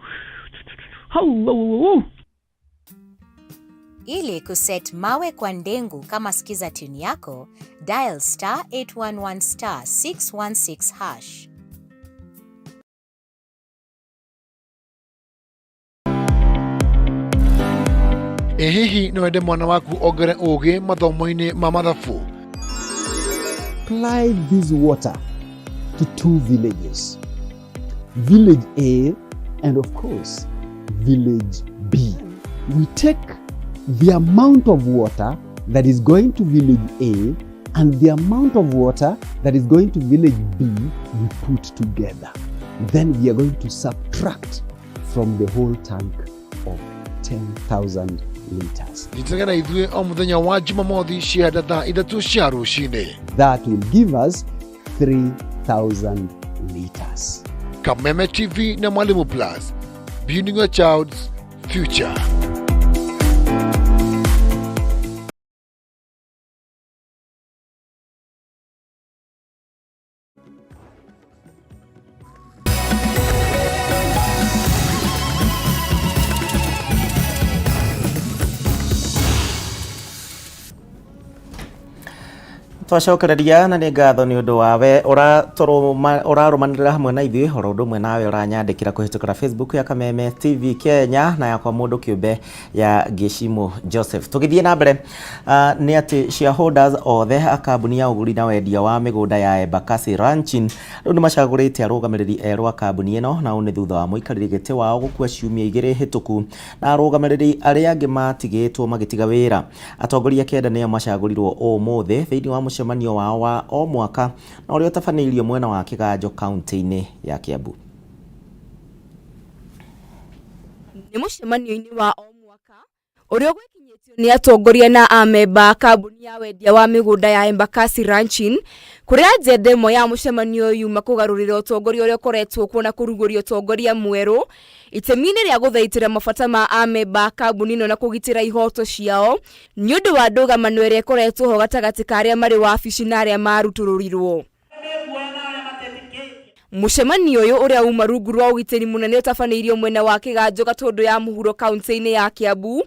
Ili kuset mawe kwa ndengu kama sikiza tune yako, dial *811*616#. Hihi no wende mwana waku ogere ũgĩ mathomo-inĩ ma mathabu? Apply this water to 2 villages. Village A and of course Village B. We take the amount of water that is going to Village A and the amount of water that is going to Village B, we put together. Then we are going to subtract from the whole tank of 10,000 liters. Nitagera ithue o muthenya wa Jumamothi ciada thaa 3 cia rucini. That will give us 3,000 liters. Kameme TV na Mwalimu Plus, building a child's future. Twacokereria na nĩ ngatho nĩ ũndũ wawe ũraromanĩrĩra hamwe na ithuĩ horo ũndũ ũmwe nawe ũranyandĩkĩra kũhĩtũkĩra Facebook ya Kameme TV Kenya na yakwa mũndũ kĩũmbe ya Gĩcimũ Joseph. Tũgĩthiĩ na mbere nĩ atĩ shareholders othe a kambuni ya ũgũri na wendia wa mĩgũnda ya Embakasi Ranching rĩu nĩ macagũrĩte arũgamĩrĩri erũ a kambuni ĩno na ũũ nĩ thutha wa mũikarĩri gĩtĩ wao gũkua ciumia 2 hĩtũku na arũgamĩrĩri arĩa angĩ matigĩtwo magĩtiga wĩra. Atongoria kenda nĩo macagũrirwo ũmũthĩ thĩinĩ wa mũcemanio wao wa o mwaka na ũrĩa ũtabanĩirio mwena wa Kĩganjo kaunti-inĩ ya Kiambu. Nĩ mũcemanio-inĩ wa o mwaka ũrĩa ũgwekinyĩtio nĩ atongoria na amemba kambuni ya wendia wa mĩgũnda ya Embakasi Ranching, kũrĩa ajenda ĩmwe ya mũcemanio yuma kũgarũrĩra ũtongoria ũrĩa ũkoretwo kuo na kũrugũria ũtongoria mwerũ itemi-inĩ rĩa gũthaitĩra mabata ma amemba kambuni ĩno na kũgitĩra ihoto ciao nĩ ũndũ wa ndũgamano ĩrĩa ĩkoretwo ho gatagatĩ ka arĩa marĩ wabici na arĩa marutũrũrirwo. Mũcemanio ũyũ ũrĩa uma rungu rwa ũgitĩri mũnene ũtabanĩirio mwena wa Kĩganjo Gatũndũ ya Muhuro kaunti-inĩ ya Kiambu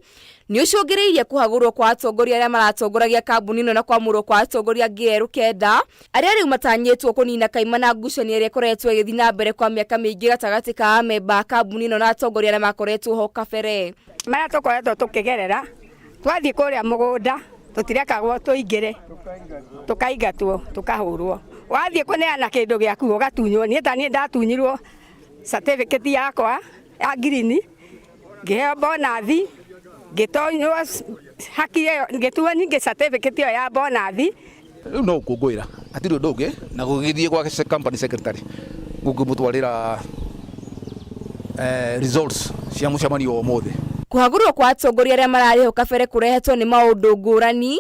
nĩ ũcũngĩrĩirie kũhagũrwo kwa atongoria arĩa maratongoragia kambuni ĩno na kwamũrwo kwa atongoria angĩ kenda arĩa rĩu matanyĩtwo kũnina kaima na ngucanio ĩrĩa ĩkoretwo ĩgĩthiĩ na mbere kwa mĩaka mĩingĩ gatagatĩ ka amemba kambuni ĩno na atongoria arĩa makoretwo ho kabere. Marĩa tũkoretwo tũkĩgerera twathiĩ kũrĩa mũgũnda tũtirekagwo tũingĩre tũkaingatwo tũkahũrwo. Wathiĩ kũneana kĩndũ gĩaku ũgatunywo. Niĩ ndatunyirwo certificate yakwa ya green, ngĩheo bonathi, ngĩtonywo haki ĩyo, ngĩtuo ningĩ certificate ĩyo ya bonathi. Rĩu no gũkũngũĩra hatirĩ ũndũ ũngĩ na gũgĩthiĩ gwa company secretary gũkĩmũtwarĩra results cia mũcemanio wa ũmũthĩ. Kũhagũrwo kwa atongoria arĩa mararĩ ho kabere kũrehetwo nĩ maũndũ ngũrani,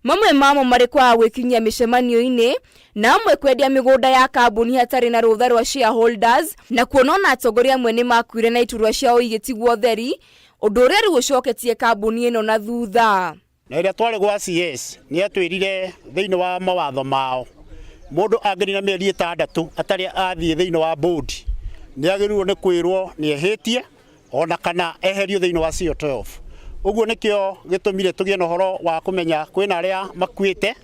mamwe mamo marĩ kwa gwĩkinyia mĩcemanio-inĩ na amwe kwendia mĩgũnda ya kambuni hatarĩ na rũtha rwa shareholders na kuona na atongoria amwe nĩ makuire na iturwa ciao igĩtigwo theri, ũndũ ũrĩa rĩu ũcoketie kambuni ĩno na thutha. Na ĩrĩa twarĩ gwa CS nĩ atwĩrire thĩinĩ wa mawatho mao mũndũ angĩrĩ na mĩeri 6 atarĩ athiĩ thĩinĩ wa board nĩ agĩrĩirwo nĩ kwĩrwo nĩ ehĩtie ona kana eherio thĩinĩ wa CO12. Ũguo nĩkĩo gĩtũmire tũgĩe na ũhoro wa kũmenya kwĩna arĩa makuĩte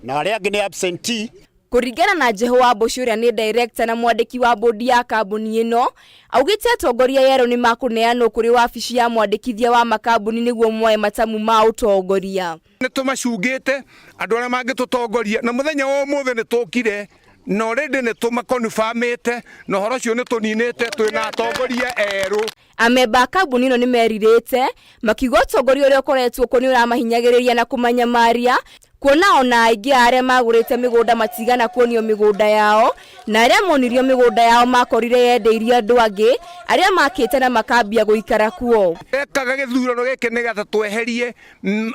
na arĩa angĩ nĩ absentee. Kũringana na Jeho wa Mboci ũrĩa nĩ director na mwandĩki wa bodi ya kambuni ĩno, augĩte atongoria yerũ nĩ makũneanwo kũrĩ wabici ya mwandĩkithia wa makambuni nĩguo moe matamu ma ũtongoria. Nĩ tũmacungĩte andũ arĩa mangĩtũtongoria na mũthenya wa ũmũthĩ nĩ tũkire na already nĩ tũmakonfirmĩte na ũhoro ũcio nĩ tũninĩte twĩna atongoria erũ. Amemba kambuni ĩno nĩ merirĩte makiuga ũtongoria ũrĩa ũkoretwo kuo nĩ ũramahinyagĩrĩria na kũmanyamaria, kuona ona aingĩ arĩa magũrĩte mĩgũnda matigana kuonio mĩgũnda yao na arĩa monirio mĩgũnda yao makorire yendeirie andũ angĩ arĩa makĩte na makambia gũikara kuo. Ekaga gĩthurano gĩkĩ nĩgetha tweherie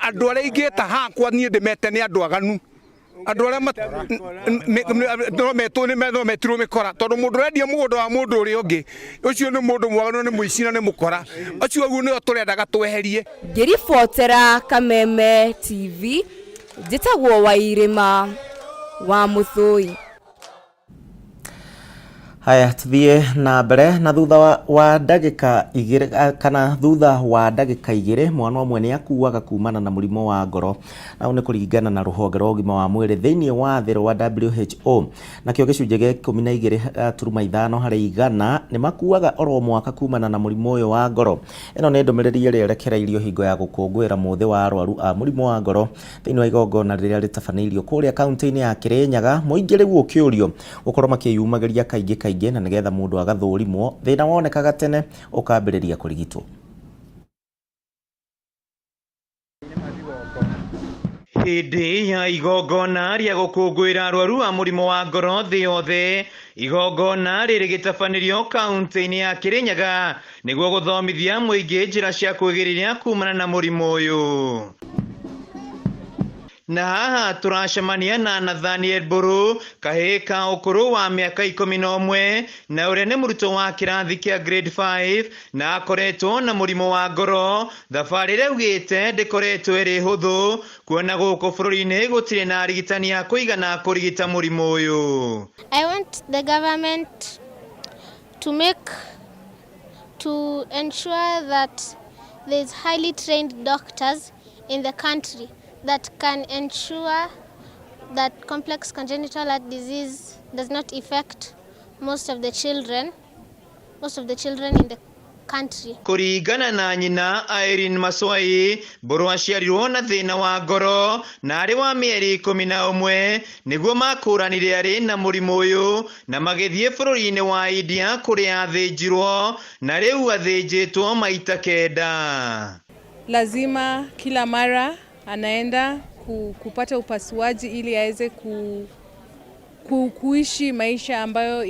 andũ arĩa ingĩta hakwa niĩ ndĩmete nĩ andũ aganu. Andũ arĩa no metirwo mĩkora tondũ mũndũ ũrendia mũgũnda wa mũndũ ũrĩa ũngĩ ũcio nĩ mũndũ mwaganu nĩ mũici na nĩ mũkora. Ũcio ũguo nĩo tũrendaga tweherie. Ngĩribotera Kameme TV, njĩtagwo Wairĩma wa Mũthũi. Haya, tuthiĩ na mbere na thutha wa ndagĩka 2 kana thutha wa ndagĩka 2 mwana ũmwe nĩ akuaga kumana na mũrimũ wa ngoro, na nĩ kũringana na rũhonge rwa ũgima wa mwĩrĩ thĩinĩ wa thĩ wa WHO. Nakĩo gĩcunjĩ gĩa 12.5 harĩ 100 nĩ makuaga oro mwaka kumana na mũrimũ ũyũ wa ngoro. Ĩno nĩ ndũmĩrĩri ĩrĩa ĩrekereirio hingo ya gũkũngũĩra mũthĩ wa arwaru a mũrimũ wa ngoro thĩinĩ wa igongona rĩrĩa rĩtabanĩirio kũrĩa kaunti-inĩ ya Kĩrĩnyaga. Mũingĩ rĩu ũkĩũrio gũkorwo makĩyumagĩria kaingĩ na nĩgetha mũndũ agathũrimwo thĩna wonekaga tene ũkambĩrĩria kũrigitwo. Hĩndĩ ya igongona rĩa gũkũngũĩra arwaru a mũrimũ wa ngoro thĩ yothe, igongona rĩrĩ gĩtabanĩrio kaunti-inĩ ya Kirinyaga nĩguo gũthomithia mũingĩ njĩra cia kwĩgirĩrĩria kumana na mũrimũ ũyũ. Na haha turacemania na Nathaniel Buru, kahĩ ka ũkũrũ wa mĩaka 11 na ũrĩa nĩ mũrutwo wa kĩrathi kĩa grade 5 na akoretwo na mũrimũ wa ngoro. Thabarĩ ĩrĩa augĩte ndĩkoretwo ĩrĩ hũthũ kuona gũkũ bũrũri-inĩ gũtirĩ na arigitani a kũigana kũrigita mũrimũ ũyũ. I want the government to ensure that there's highly trained doctors in the country that can ensure that complex congenital heart disease does not affect most of the children in the country. Kũringana na nyina Irene Maswai, Buru aciarirwo na thĩna wa ngoro na arĩ wa mĩeri 11 nĩguo makũranire arĩ na mũrimũ ũyũ na magĩthiĩ bũrũri-inĩ wa India kũrĩa athĩnjirwo na rĩu athĩnjĩtwo maita 9. Lazima kila mara anaenda kupata upasuaji ili aweze kuishi maisha ambayo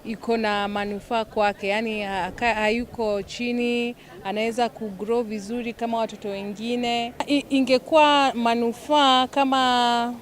iko na manufaa kwake, yani hayuko chini, anaweza kugrow vizuri kama watoto wengine. Ingekuwa manufaa kama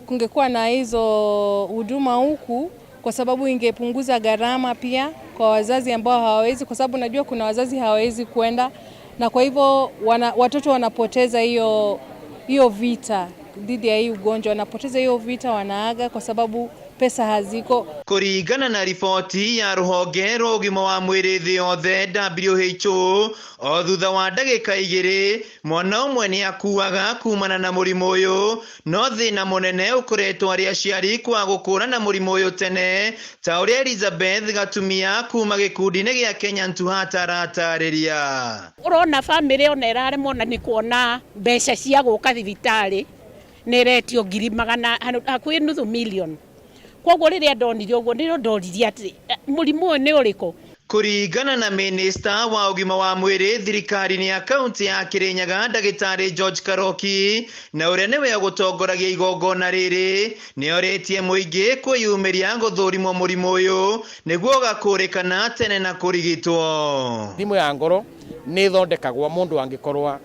kungekuwa na hizo huduma huku, kwa sababu ingepunguza gharama pia kwa wazazi ambao hawawezi, kwa sababu najua kuna wazazi hawawezi kwenda, na kwa hivyo watoto wanapoteza hiyo vita dhidi ya hii ugonjwa, wanapoteza hiyo vita, wanaaga kwa sababu pesa haziko. Kũringana na riboti ya rũhonge rwa ũgima wa mwĩrĩ thĩ yothe WHO, o thutha wa ndagĩka 2 mwana ũmwe nĩ akuaga kumana na mũrimũ ũyũ, no thĩna mũnene ũkoretwo arĩ aciari kwa gũkũrana mũrimũ ũyũ tene, ta ũrĩa Elizabeth Gatumia kuma gĩkundi-inĩ gĩa Kenya Ntuhata aratarĩria. Ũrona famĩlĩ ona ĩraremwo na nĩ kuona mbeca cia gũka thibitarĩ nĩ retio 100,000 hakuhĩ nuthu million. Koguo rĩrĩa ndonire ũguo nĩ ndoririe atĩ mũrimũ ũyũ nĩ ũrĩkũ. Kũringana na minista wa ũgima wa mwĩrĩ thirikari-inĩ ya kaunti ya Kirinyaga ndagĩtarĩ George Karoki, na ũrĩa nĩwe ũgũtongoragia igongona rĩrĩ, nĩ orĩtie mũingĩ kwĩyumĩria gũthũrimwo mũrimũ ũyũ nĩguo ũgakũrĩkana tene na kũrigitwo. Thimũ ya ngoro nĩ ĩthondekagwo mũndũ angĩkorwo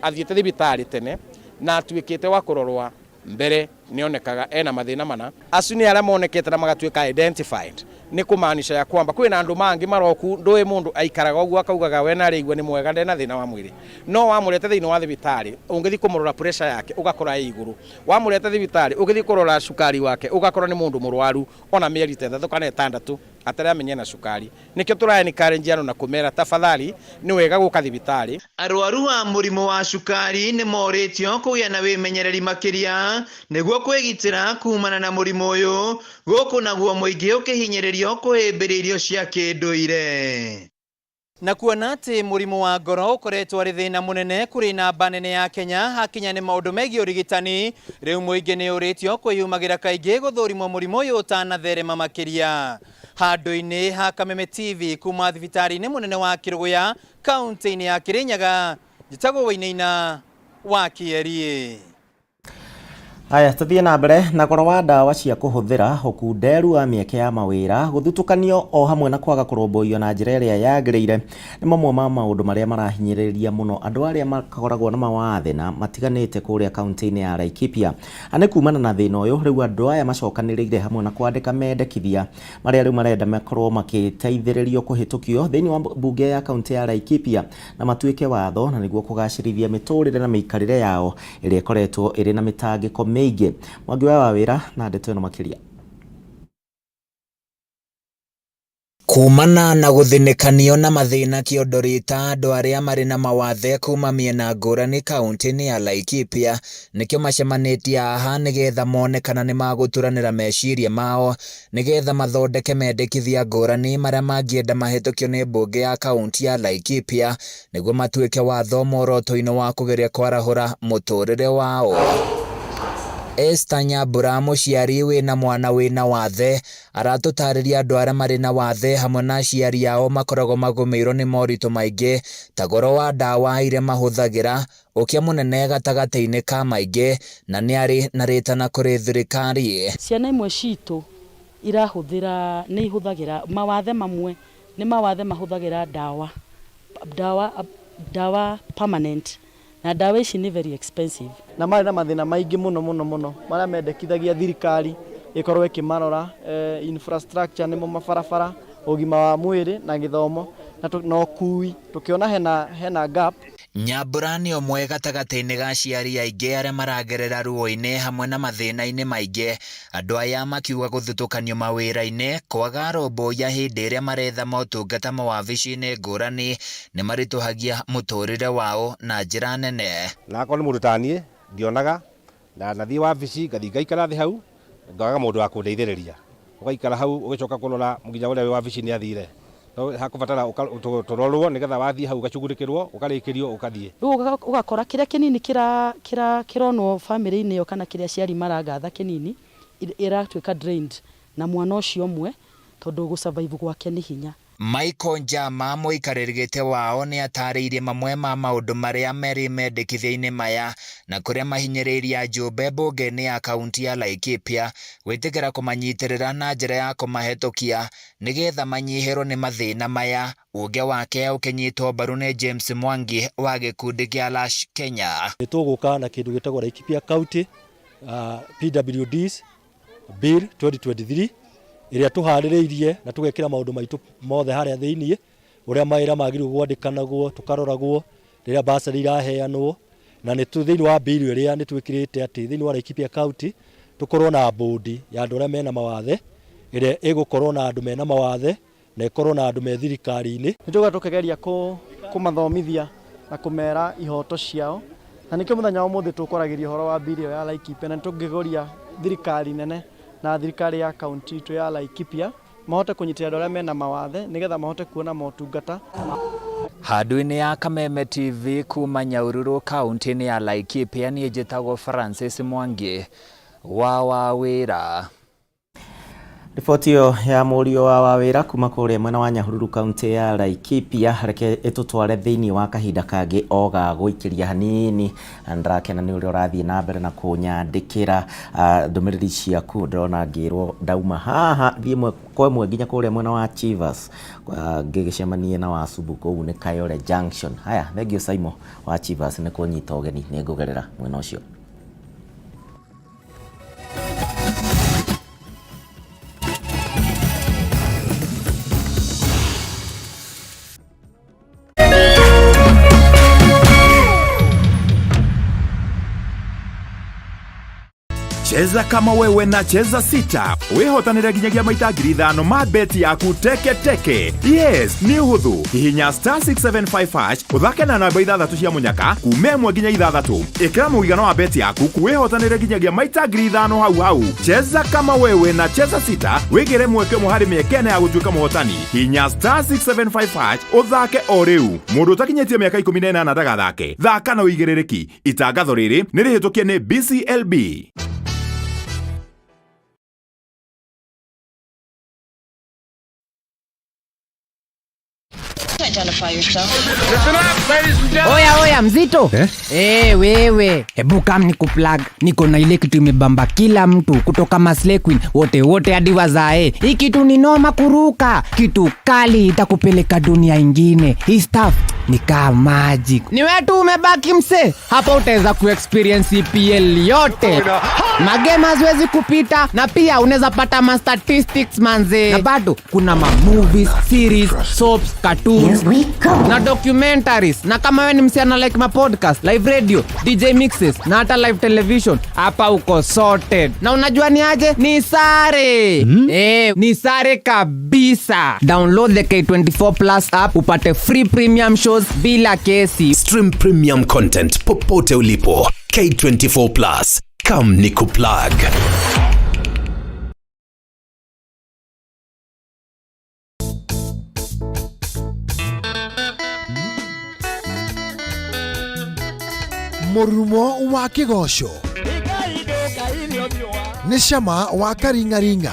athiĩte thibitarĩ tene na atuĩkĩte wa kũrorwa mbere nĩonekaga ena mathĩna mana, acio nĩ arĩa monekete na magatuĩka identified. Nĩ kũmaanisha ya kwamba kwĩna andũ mangĩ maroku ndũĩ mũndũ aikaraga ũguo akaugaga we na arĩigua nĩ mwega ndena thĩna wa mwĩrĩ, no wamũrete thĩinĩ wa thibitarĩ ũngĩthiĩ kũmũrora pressure yake ũgakora ĩ igũrũ, wamũrete thibitarĩ ũgĩthiĩ kũrora cukari wake ũgakora nĩ mũndũ mũrwaru ona mĩeri 3 kana 6 ataramenya na cukari. Nĩkĩo tũrahe encourage andũ na kũmera tafadhali nĩ wega gũka thibitarĩ. Arwaru a mũrimũ wa cukari nĩ morĩtio kũgĩa na wĩmenyereri makĩria nĩguo kwĩgitĩra kumana na mũrimũ ũyũ, gũkũ naguo mũingĩ ũkĩhinyĩrĩrio kũhĩmbĩria irio cia kĩndũire. Na kuona atĩ mũrimũ wa ngoro ũkoretwo arĩ thĩna mũnene kũrĩ namba nene ya Kenya hakinya nĩ maũndũ megiĩ ũrigitani, rĩu mũingĩ nĩ ũrĩtio kwĩyumagĩra kaingĩ gũthũrimwo mũrimũ ũyũ ũtanatherema makĩria. Handũ-inĩ ha Kameme TV kuma thibitarĩ-inĩ mũnene wa Kĩrũgũya kaunti-inĩ ya Kirinyaga, njĩtagwo Wainaina wa Kĩeri. Haya, tuthiĩ na mbere na goro wa ndawa cia kũhũthĩra, ũkunderu wa mĩeke ya mawĩra, gũthutũkanio o hamwe na kwaga kũrũmbũiyo na njĩra ĩrĩa yagĩrĩire nĩ mamwe ma maũndũ marĩa marahinyĩrĩria mũno andũ arĩa makoragwo na mawathe na matiganĩte kũrĩa kaunti-inĩ ya Laikipia. Nĩ kumana na thĩna ũyũ rĩu andũ aya macokanĩrĩire hamwe na kwandĩka mendekithia marĩa rĩu marenda makorwo magĩteithĩrĩrio kũhĩtũkio thĩinĩ wa mbunge ya kaunti ya Laikipia na matuĩke watho, na nĩguo kũgacĩrithia mĩtũrĩre na mĩikarĩre yao ĩrĩa ĩkoretwo ĩrĩ na mĩtangĩko mĩingĩ. Mwangi wa wĩra na ndeto ĩno makĩria. Kumana na gũthĩnĩkanio na mathĩna kĩondorĩta andũ arĩa marĩ na mawathe kuma mĩena ngũrani kaunti-inĩ ya Laikipia, nĩkĩo macemanĩtie haha nĩgetha monekana nĩ magũturanĩra meciria mao nĩgetha mathondeke mendekithia ngũrani marĩa mangĩenda mahĩtũkio nĩ mbunge ya kaunti ya Laikipia nĩguo matuĩke watho muoroto-inĩ wa kũgeria kwarahũra mũtũrĩre wao. Esther Nyambura muciari wina mwana wina wathe aratutariria andu aria mari na wathe hamwe na aciari yao makoragwo magumirwo ni moritũ maingĩ ta goro wa ndawa iria mahũthagĩra ũkĩa mũnene gatagatĩ-inĩ ka maingĩ na nĩ arĩ na rĩtana kũrĩ thirikari. Ciana imwe citũ irahũthĩra nĩ ihũthagĩra mawathe mamwe nĩ mawathe mahũthagĩra ndawa permanent na ndawa ici ni very expensive na mari na mathina maingi muno maria mendekithagia thirikari ikorwo ikimarora infrastructure nimo mabarabara ugima wa mwiri na githomo na ukui tukiona hena gap. Nyambura nĩ ũmwe gatagatĩ-inĩ ga aciari aingĩ arĩa maragerera ruo-inĩ hamwe na mathĩna-inĩ maingĩ. Andũ aya makiuga gũthutũkanio mawĩra-inĩ, kwaga rũmbũiya hĩndĩ ĩrĩa maretha motungata mawabici-inĩ ngũrani nĩ maritũhagia mũtũrĩre wao na njĩra nene. Na akorwo nĩ mũndũ ta niĩ ndionaga na nathiĩ wabici ngathi ngaikara thĩ hau ngaga mũndũ wa kũndeithĩrĩria, ũgaikara hau ũgĩcoka kũrora mũginya ũrĩa wĩ wabici-inĩ athire. Hakubatara utororwo nigetha wathie hau gacugurikirwo ukarikĩrio ukathie. Rĩu ugakora kĩrĩa kĩnini kĩronwo family-inĩ yo kana kĩrĩa ciari maragatha kĩnini iratuĩka drained na mwana ũcio ũmwe tondũ gũsurvive gwake nĩ hinya. Michael Njama mũikarĩri gĩtĩ wao nĩ atarĩirie mamwe ma maũndũ marĩa merĩ mendekithia-inĩ maya na kũrĩa mahinyĩrĩirie ajumbe mbunge-inĩ ya kaunti ya Laikipia gwĩtĩkĩra kũmanyitĩrĩra na njĩra ya kũmahĩtũkia nĩgetha manyihĩrwo nĩ mathĩna maya. Ũnge wake ũkĩnyitwo mbaru nĩ James Mwangi wa gĩkundi kĩa Lash Kenya. Nĩtũgũka na kĩndũ gĩtagwo Laikipia County PWDs Bill 2023 iria tuharĩrĩirie na tugekĩra maũndũ maitũ mothe harĩa thĩinĩ ũrĩa mawĩra magĩrĩirwo gwandĩkanagwo tukaroragwo rĩrĩa basari iraheanwo na nĩ thĩinĩ wa bill ĩrĩa nĩ twĩkĩrĩte atĩ thĩinĩ wa Laikipia County tukorwo na bodi ya andũ arĩa mena mawathe ĩrĩa ĩgũkorwo na andũ mena mawathe na ĩkorwo na andũ me thirikari-inĩ. Nĩ tũgeria kũmathomithia na kũmera ihoto ciao na nĩkĩo mũthenya wa ũmũthĩ tũkoragĩria ũhoro wa bill ya Laikipia na tũngĩgoria thirikari nene na thirikari ya kaunti itu ya Laikipia mahote kũnyitĩrĩra andũ arĩa mena mawathe nĩgetha mahote kuona motungata. Handũ-inĩ ya Kameme TV kuma Nyahururu kaunti-inĩ ya Laikipia niĩ njĩtagwo Francis Mwangi wa Wawĩra. Riboti iyo ya mũriũ wa Wawĩra kuma kũrĩa mwena wa Nyahururu kaunti ya Laikipia reke ĩtũtware thĩinĩ wa kahinda kangĩ oga gũikĩria hanini. Ndĩrakena nĩ ũrĩa ũrathiĩ na mbere na kũnyandĩkĩra ndũmĩrĩri ciaku. Ndĩrona ngĩrwo ndauma haha thiĩ ĩmwe kwa ĩmwe nginya kũrĩa mwena wa Chivas ngĩgĩcemanie na Wasubu kũu nĩ Kayole Junction. Haya, thengio Saimo wa Chivas nĩ kũnyita ũgeni, nĩ ngũgerera mwena ũcio. Cheza kama wewe na cheza sita. Wihotanire nginyagia maita 5,000 ma beti yaku teke teke. Yes, ni uhuthu. Hihinya *675# uthake na namba 6 cia munyaka kuuma 1 nginya 6. Ikira muigana wa beti yaku kuwihotanire nginyagia maita 5,000 hau. Cheza kama wewe na cheza sita. Wigire mweke muhari miekene ya gutuika muhotani. Hihinya *675# uthake o riu. Mundu utakinyetie miaka 18 ndagathake. Thaka na uigiririki. Itangatho riri ni rihitukie ni BCLB. Oya mzito wewe hebu kam nikuplug, niko na ile kitu imebamba kila mtu kutoka Maslay Queen wote hadi wazae. Hii kitu ni noma kuruka, kitu kali itakupeleka dunia ingine. Hii stuff ni kama magic. Ni wewe tu umebaki mse, hapa utaweza kuexperience EPL yote, magame haziwezi kupita, na pia unaweza pata ma statistics manze, na bado kuna ma movies, series, soaps, cartoons na documentaries. Na kama wewe ni msichana like ma podcast, live radio, DJ mixes na hata live television, hapa uko sorted. Na unajua ni aje? Ni sare. Ni sare kabisa. Download the K24 Plus app upate free premium shows bila kesi. Stream premium content popote ulipo. K24 Plus. Come nikuplug. Murumo wa kigosho. nĩ cama wa karingaringa,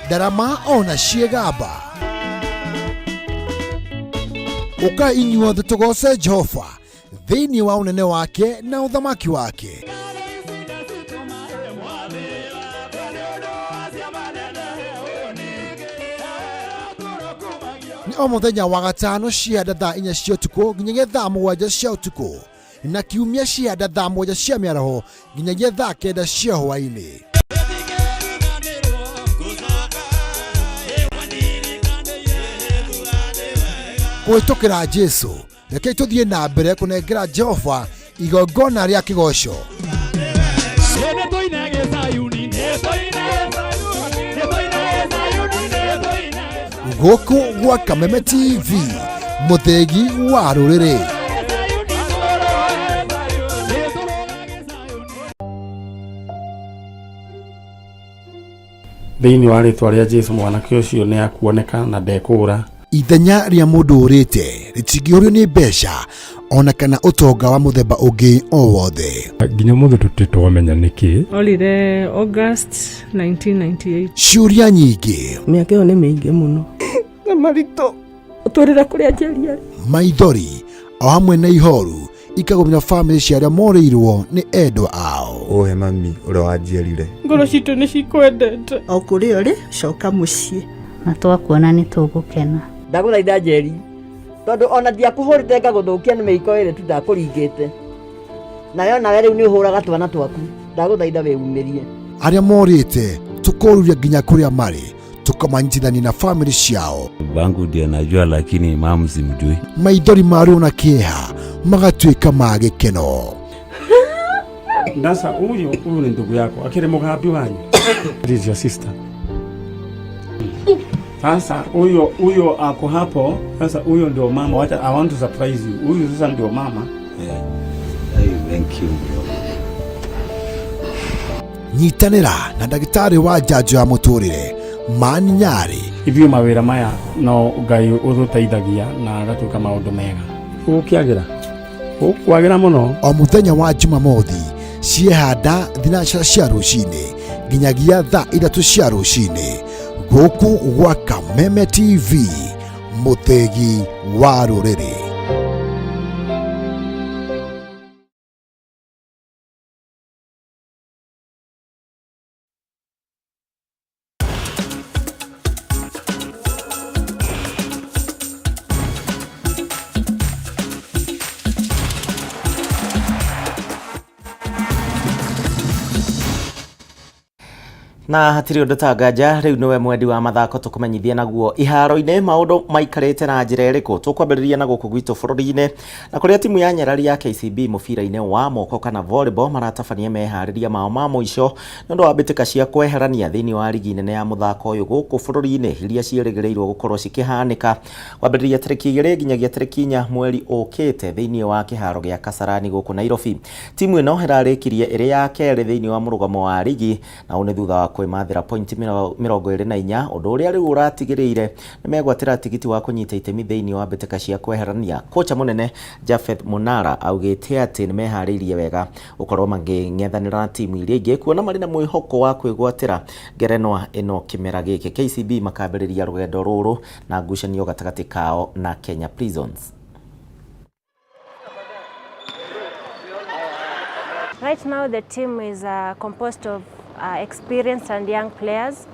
ndarama ona ciegamba. Ũka inyuothe tũgoce Jehova thĩinĩ wa ũnene wake na ũthamaki wake. Nĩ o mũthenya wa gatano cianda thaa 4 cia ũtukũ nginyagia thaa 7 cia ũtukũ, na kiumia cianda thaa 1 cia mĩaraho nginyagia thaa 9 cia hwaĩ-inĩ. Kũhĩtũkĩra Jesu, rekei tũthiĩ na mbere kũnengera Jehova igongona rĩa kĩgoco. Gũkũ gwa Kameme TV, mũthegi wa rũrĩrĩ. Thĩinĩ wa rĩtwa rĩa Jesu mwanake ũcio nĩ akuoneka na ndekũra. Ithenya rĩa mũndũ ũrĩte rĩtingĩũrio nĩ mbeca ona kana ũtonga wa mũthemba ũngĩ o wothe. Nginya mũndũ tũtĩtwamenya nĩkĩ. Olire August 1998. Ciũria nyingĩ. Mĩaka ĩyo nĩ mĩingĩ mũno. Na maritũ ũtũrĩra kũrĩa njeri. Maithori o hamwe na ihoru ikagomera family cia arĩa morĩirwo nĩ endwa ao. Ohe mami ũrĩa wanjiarire. Ngoro citũ nĩ cikwendete. O kũrĩa ũrĩ coka mũciĩ. Na twakuona nĩ tũgũkena. Ndagũthaitha Njeri, tondũ ona ndiakũhũrĩte ngagũthũkia nĩ mĩiko ĩrĩ tu ndakũringĩte. Nayo nawe rĩu nĩ ũhũraga twana twaku. Ndagũthaitha wĩumĩrie. Arĩa morĩte tũkoruria nginya kũrĩa marĩ, tukamanyitithania na family ciao. Bangu ndiye najua lakini mamu simjui. Maithori marĩo na kĩeha magatuĩka ma gĩkeno. Ndasa huyu ni ndugu yako, akire mugabi wanyu. This is your sister. Sasa huyo ako hapo, sasa huyo ndio mama. Wacha, I want to surprise you. Huyo sasa ndio mama. Yeah. Hey, thank you. Nyitanĩra na ndagĩtarĩ wa njanjo ya mũtũrĩre Mani Nyari. Ithuĩ mawĩra maya no Ngai ũtũteithagia na agatuĩka maũndũ mega. Ũkwagĩra mũno. O mũthenya wa Jumamothi ciehanda thinacara cia rũcinĩ nginyagia thaa 3 cia rũcinĩ. Gũkũ gwa Kameme TV, mũthegi wa rũrĩrĩ. Na hatiri ũndũ tangaja rĩu nĩwe mwendi wa mathako tũkũmenyithia naguo iharo-inĩ maũndũ maikarĩte na njĩra ĩrĩkũ. Tũkwambĩrĩria na gũkũ gwitũ bũrũri-inĩ na kũrĩa timu ya Nyarari ya KCB mũbira-inĩ wa moko kana volleyball maratabania meharĩria mao ma mũico nĩ ũndũ wa mbĩtĩka cia kweherania thĩinĩ wa ligi nene ya mũthako ũyũ gũkũ bũrũri-inĩ iria ciĩrĩgĩrĩirwo gũkorwo cikĩhanĩka kwambĩrĩria tarĩki 2 nginyagia tarĩki 4 mweri ũkĩte thĩinĩ wa kĩharo gĩa Kasarani gũkũ Nairobi. Timu ĩno ĩrarĩkirie ĩrĩ ya kerĩ thĩinĩ wa mũrũgamo wa ligi na ũũ nĩ thutha wa kwĩmathĩra pointi 24 ũndũ ũrĩa rĩu ũratigĩrĩire nĩ megwatĩra tigiti wa kũnyita itemi thĩinĩ wa mbĩtĩka cia kweherania. Kocha mũnene Jafeth Munara augĩte atĩ nĩ meharĩirie wega gũkorwo magĩng'ethanĩra na timu iria ingĩ kuona marĩ na mwĩhoko wa kwĩgwatĩra ngerenwa ĩno kĩmera gĩkĩ. KCB makambĩrĩria rũgendo rũrũ na ngucanio gatagatĩ kao na Kenya Prisons. Right now the team is composed of experienced and young players.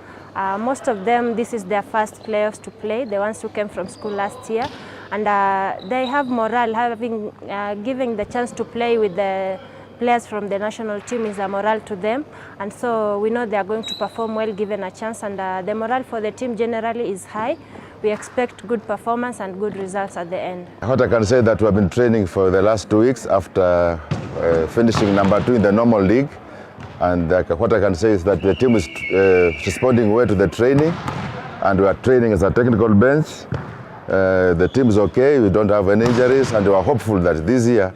Most of them, this is their first playoffs to play, the ones who came from school last year. And they have morale, having giving the chance to play with the players from the national team is a morale to them. And so we know they are going to perform well given a chance. And the morale for the team generally is high. We expect good performance and good results at the end. What I can say that we have been training for the last 2 weeks after finishing number 2 in the normal league. And what I can say is that the team is responding well to the training, and we are training as a technical bench. The team is okay, we don't have any injuries, and we are hopeful that this year,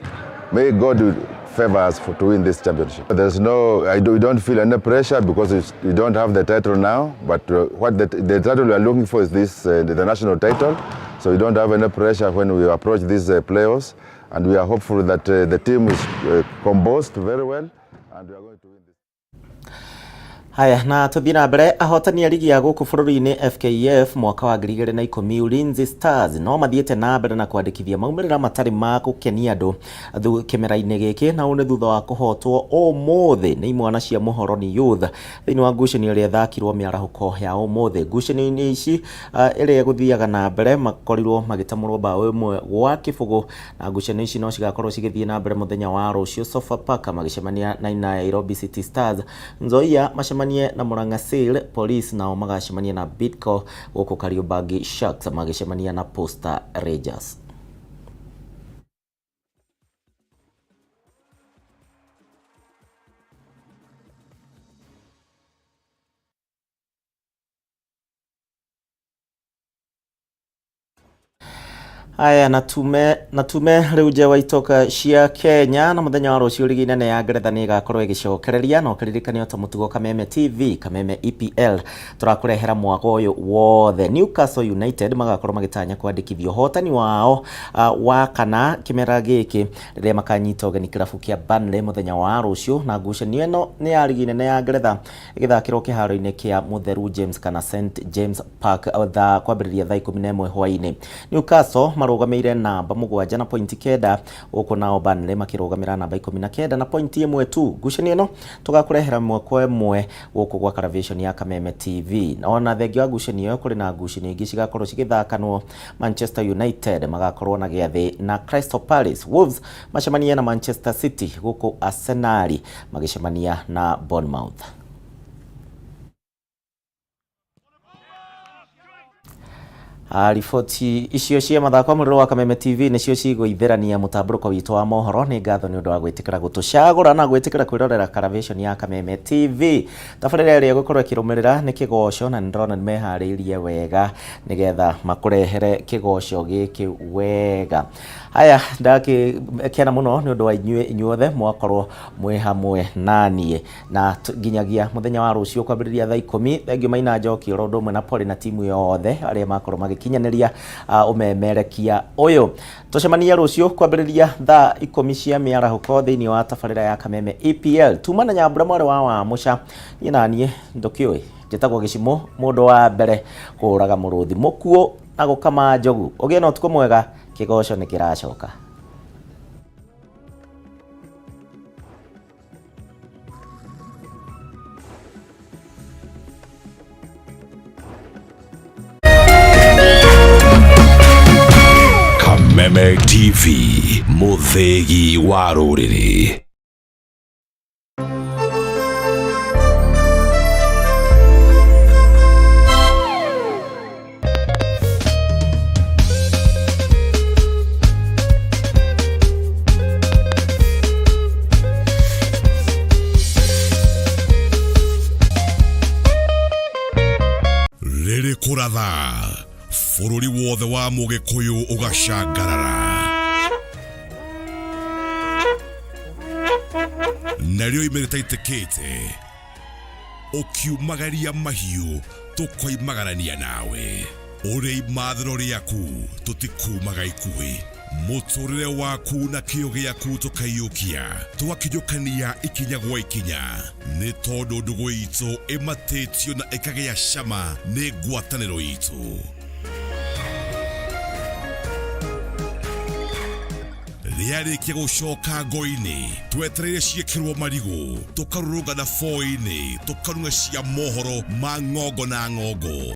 may God favor us to win this championship. There's we don't feel any pressure because we don't have the title now, but what the title we are looking for is the national title. So we don't have any pressure when we approach these playoffs, and we are hopeful that the team is composed very well, and we are going to win this. Haya, na tuthii na mbere. Ahotani a ligi ya guku bururi-ini FKF mwaka wa 2010 Ulinzi Stars no mathiete na mbere na kwandikithia maumirira matari ma gukenia andu kimera-ini giki, na une thutha wa kuhotwo umuthi ni imwana cia Mohoro ni Youth thiini wa ngucanio iria thakirwo miarahuko ya umuthi. Ngucanio-ini ici iria guthiaga na mbere makorirwo magitamurwo bao imwe gwa kibugu, na ngucanio ici no cigakorwo cigithie na mbere muthenya wa rucio Sofapaka magicemania na Nairobi City Stars. Nzoia na Murang'a Seal Police nao magacemania na Bidco, guku Kariobangi Sharks magicemania na Posta Rangers. Haya, natume riu njewa itoka cia Kenya na muthenya wa rucio ligi nene ya Ngeretha ni igakorwo igicokereria no kiririkanio ta mutugo Kameme TV Kameme EPL turakurehera mwaka uyu wothe. Newcastle United magakorwo magitanya kwandikithio hotani wao wa kana kimera giki riria makanyita ugeni kirabu kia Burnley muthenya wa rucio, na ngucanio ino ni ya ligi nene ya Ngeretha igithakirwo kiharo-ini kia Mutheru James kana St James Park kwambiriria thaa 11 hwaini. Newcastle marugameire namba 7 na pointi 9, uko nao Burnley makirugamira namba 19 na pointi 1 tu. Ngucanio ino tugakurehera mwako mwe guku gwa Television ya Kameme TV. Ona thengio wa ngucanio iyo kuri na ngucanio ingi cigakorwo cigithakanwo. Manchester United magakorwo na giathi na Crystal Palace. Wolves macemania na Manchester City, guku Arsenal magicemania na Bournemouth. Riboti icio cia mathako muriro wa Kameme TV nicio cigũitherania Mutamburuko witu wa Mohoro. Ni ngatho ni undu wa gwitikira gutucagura na gwitikira kwirorera Television ya Kameme TV. Tabarĩra ĩrĩa gũkorwo ĩkĩrũmĩrĩra nĩ kĩgoco, na ndĩrona nĩmeharĩirie wega nigetha makũrehere kĩgoco gĩkĩ wega. Haya, ndakĩkena mũno nĩ ũndũ wa inyuothe mwakorwo mwĩ hamwe naniĩ, na nginyagia muthenya wa rũciũ kwambĩrĩria thaa 10. Thengio Maina Njoki oro ũndũ ũmwe na Poli na timu yothe arĩa makorwo magikinyanĩria umemerekia ũyũ. Tucemania rũciũ kwambĩrĩria thaa 10 cia mĩarahuko thĩinĩ wa tabarĩra ya Kameme EPL. Tuma na Nyambura mwarĩ wa Muca niĩ naniĩ ndũkĩũĩ njĩtagwo Gĩcimo, mũndũ wa mbere kũraga mũrũthi mũkuo na gũkama njogu. Ũgĩe na ũtukũ mwega, kĩgoco nĩ kĩracoka. Kameme TV, muthegi wa rũrĩrĩ. Rĩrĩ kũratha bũrũri wothe wa Mũgĩkũyũ ũgacangarara, narĩo imereta itĩkĩte ũkiumagaria mahiũ tũkoimagarania nawe. Ũrĩ imathĩro rĩaku tũtikumaga ikuhĩ, mũtũrĩre waku na kĩyo gĩaku tũkaiyũkia, tũgakinyũkania ikinya gwa ikinya, nĩ tondũ ndũgũ itũ ĩmatĩtio na ĩkagĩa cama nĩ ngwatanĩro itũ. Rĩarĩkia gũcoka ngo-inĩ twetereire ciĩkĩrwo marigũ, tũkarũrũngana fo-inĩ, tũkaruga cia mohoro ma ng'ongo na ng'ongo.